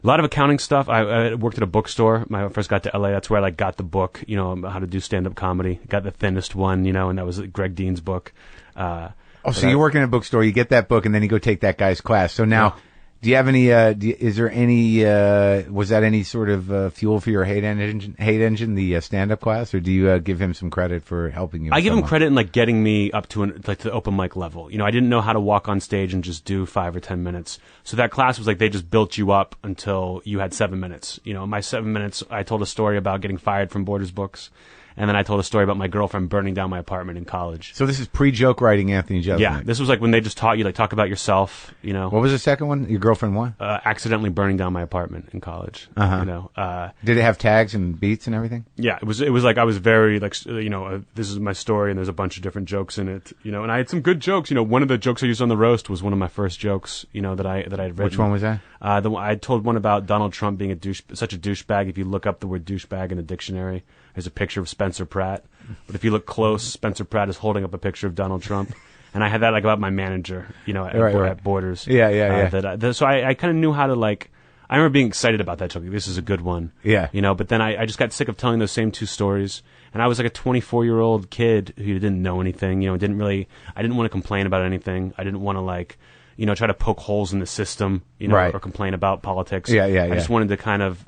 A lot of accounting stuff. I worked at a bookstore. When I first got to LA, that's where I got the book, how to do stand-up comedy. Got the thinnest one, and that was Greg Dean's book. So you're working at a bookstore, you get that book, and then you go take that guy's class. So now, do you have any, is there any, was that any sort of fuel for your hate engine, the stand-up class, or do you give him some credit for helping you? I give him credit in, like, getting me up to to the open mic level. I didn't know how to walk on stage and just do 5 or 10 minutes. So that class was like, they just built you up until you had 7 minutes. In my 7 minutes, I told a story about getting fired from Borders Books. And then I told a story about my girlfriend burning down my apartment in college. So this is pre-joke writing Anthony Jeselnik. Yeah, this was like when they just taught you, like, talk about yourself, What was the second one? Your girlfriend what? Accidentally burning down my apartment in college. Did it have tags and beats and everything? Yeah, it was like I was very, like, this is my story and there's a bunch of different jokes in it, and I had some good jokes. One of the jokes I used on the roast was one of my first jokes, that I had written. Which one was that? I told one about Donald Trump being such a douchebag. If you look up the word douchebag in the dictionary, there's a picture of Spencer Pratt. But if you look close, Spencer Pratt is holding up a picture of Donald Trump. And I had that, like, about my manager, at Borders. Yeah. So I kind of knew how to, like, I remember being excited about that joke. This is a good one. Yeah. But then I just got sick of telling those same 2 stories. And I was like a 24-year-old kid who didn't know anything, I didn't want to complain about anything. I didn't want to, like, try to poke holes in the system, or complain about politics. Yeah. I just wanted to kind of,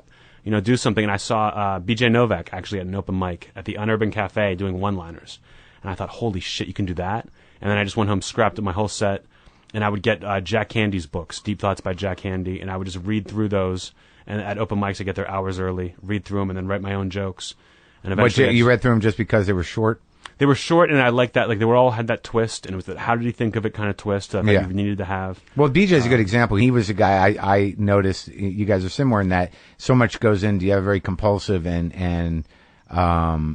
do something. And I saw BJ Novak actually at an open mic at the Unurban Cafe doing one-liners. And I thought, holy shit, you can do that? And then I just went home, scrapped up my whole set, and I would get Jack Handy's books, Deep Thoughts by Jack Handy, and I would just read through those. And at open mics, I get there hours early, read through them, and then write my own jokes. And eventually, you read through them just because they were short? They were short, and I liked that. Like, they were all had that twist, and it was that how did he think of it kind of twist that you needed to have. Well, BJ's a good example. He was a guy I noticed. You guys are similar in that so much goes into. You have a very compulsive and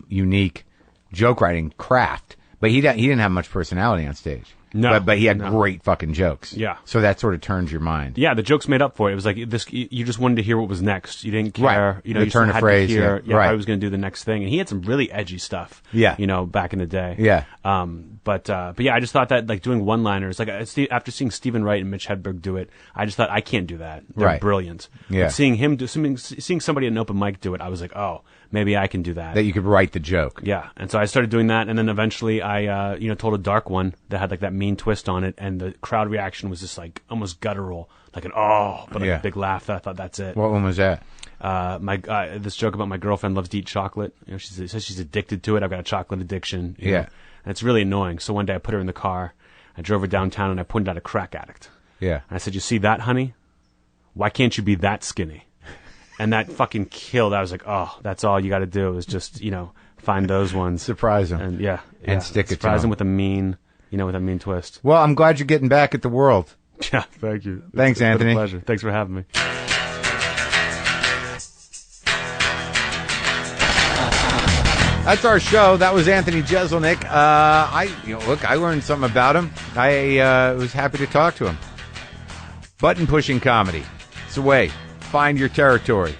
unique joke writing craft, but he didn't have much personality on stage. No. But he had No. great fucking jokes. Yeah. So that sort of turns your mind. Yeah, the jokes made up for it. It was like this. You just wanted to hear what was next. You didn't care. Right. You know, The you turn still of had phrase, to hear. yeah. Right. I was going to do the next thing, and he had some really edgy stuff. Yeah. You know, back in the day. Yeah. But yeah, I just thought that like doing one-liners, like after seeing Stephen Wright and Mitch Hedberg do it, I just thought I can't do that. They're Right. brilliant. Yeah. But seeing somebody at an open mic do it, I was like, oh, maybe I can do that. That you could write the joke. Yeah, and so I started doing that, and then eventually I, told a dark one that had like that mean twist on it, and the crowd reaction was just like almost guttural, like an but like Yeah. a big laugh. I thought that's it. What one was that? This joke about my girlfriend loves to eat chocolate. You know, she says she's addicted to it. I've got a chocolate addiction. You Yeah. know, and it's really annoying. So one day I put her in the car, I drove her downtown, and I pointed out a crack addict. Yeah. And I said, "You see that, honey? Why can't you be that skinny?" And that fucking killed. I was like, oh, that's all you got to do is just, find those ones. Surprise them. And And stick it to surprise them. them with a mean, with a mean twist. Well, I'm glad you're getting back at the world. Yeah, thank you. Thanks, It's been Anthony. a pleasure. Thanks for having me. That's our show. That was Anthony Jeselnik. I learned something about him. I was happy to talk to him. Button pushing comedy. It's the way. Find your territory.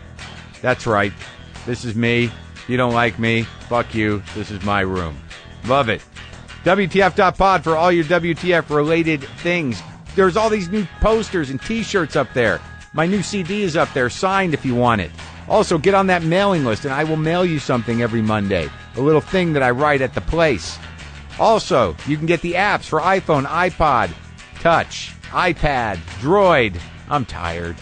That's right. This is me. You don't like me. Fuck you. This is my room. Love it. WTF.pod for all your WTF related things. There's all these new posters and t-shirts up there. My new CD is up there, signed if you want it. Also, get on that mailing list and I will mail you something every Monday. A little thing that I write at the place. Also, you can get the apps for iPhone, iPod, Touch, iPad, Droid. I'm tired.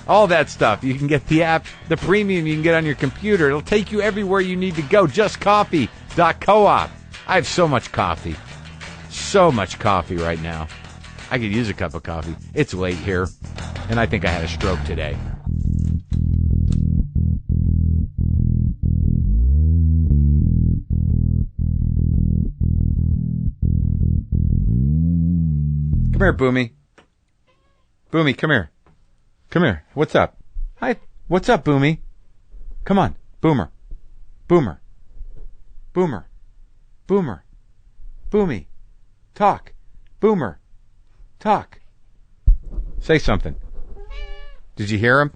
All that stuff. You can get the app, the premium you can get on your computer. It'll take you everywhere you need to go. JustCoffee.coop. I have so much coffee. So much coffee right now. I could use a cup of coffee. It's late here, and I think I had a stroke today. Come here, Boomy. Boomy, come here. Come here. What's up? Hi. What's up, Boomy? Come on. Boomer. Boomer. Boomer. Boomer. Boomy. Talk. Boomer. Talk. Say something. Did you hear him?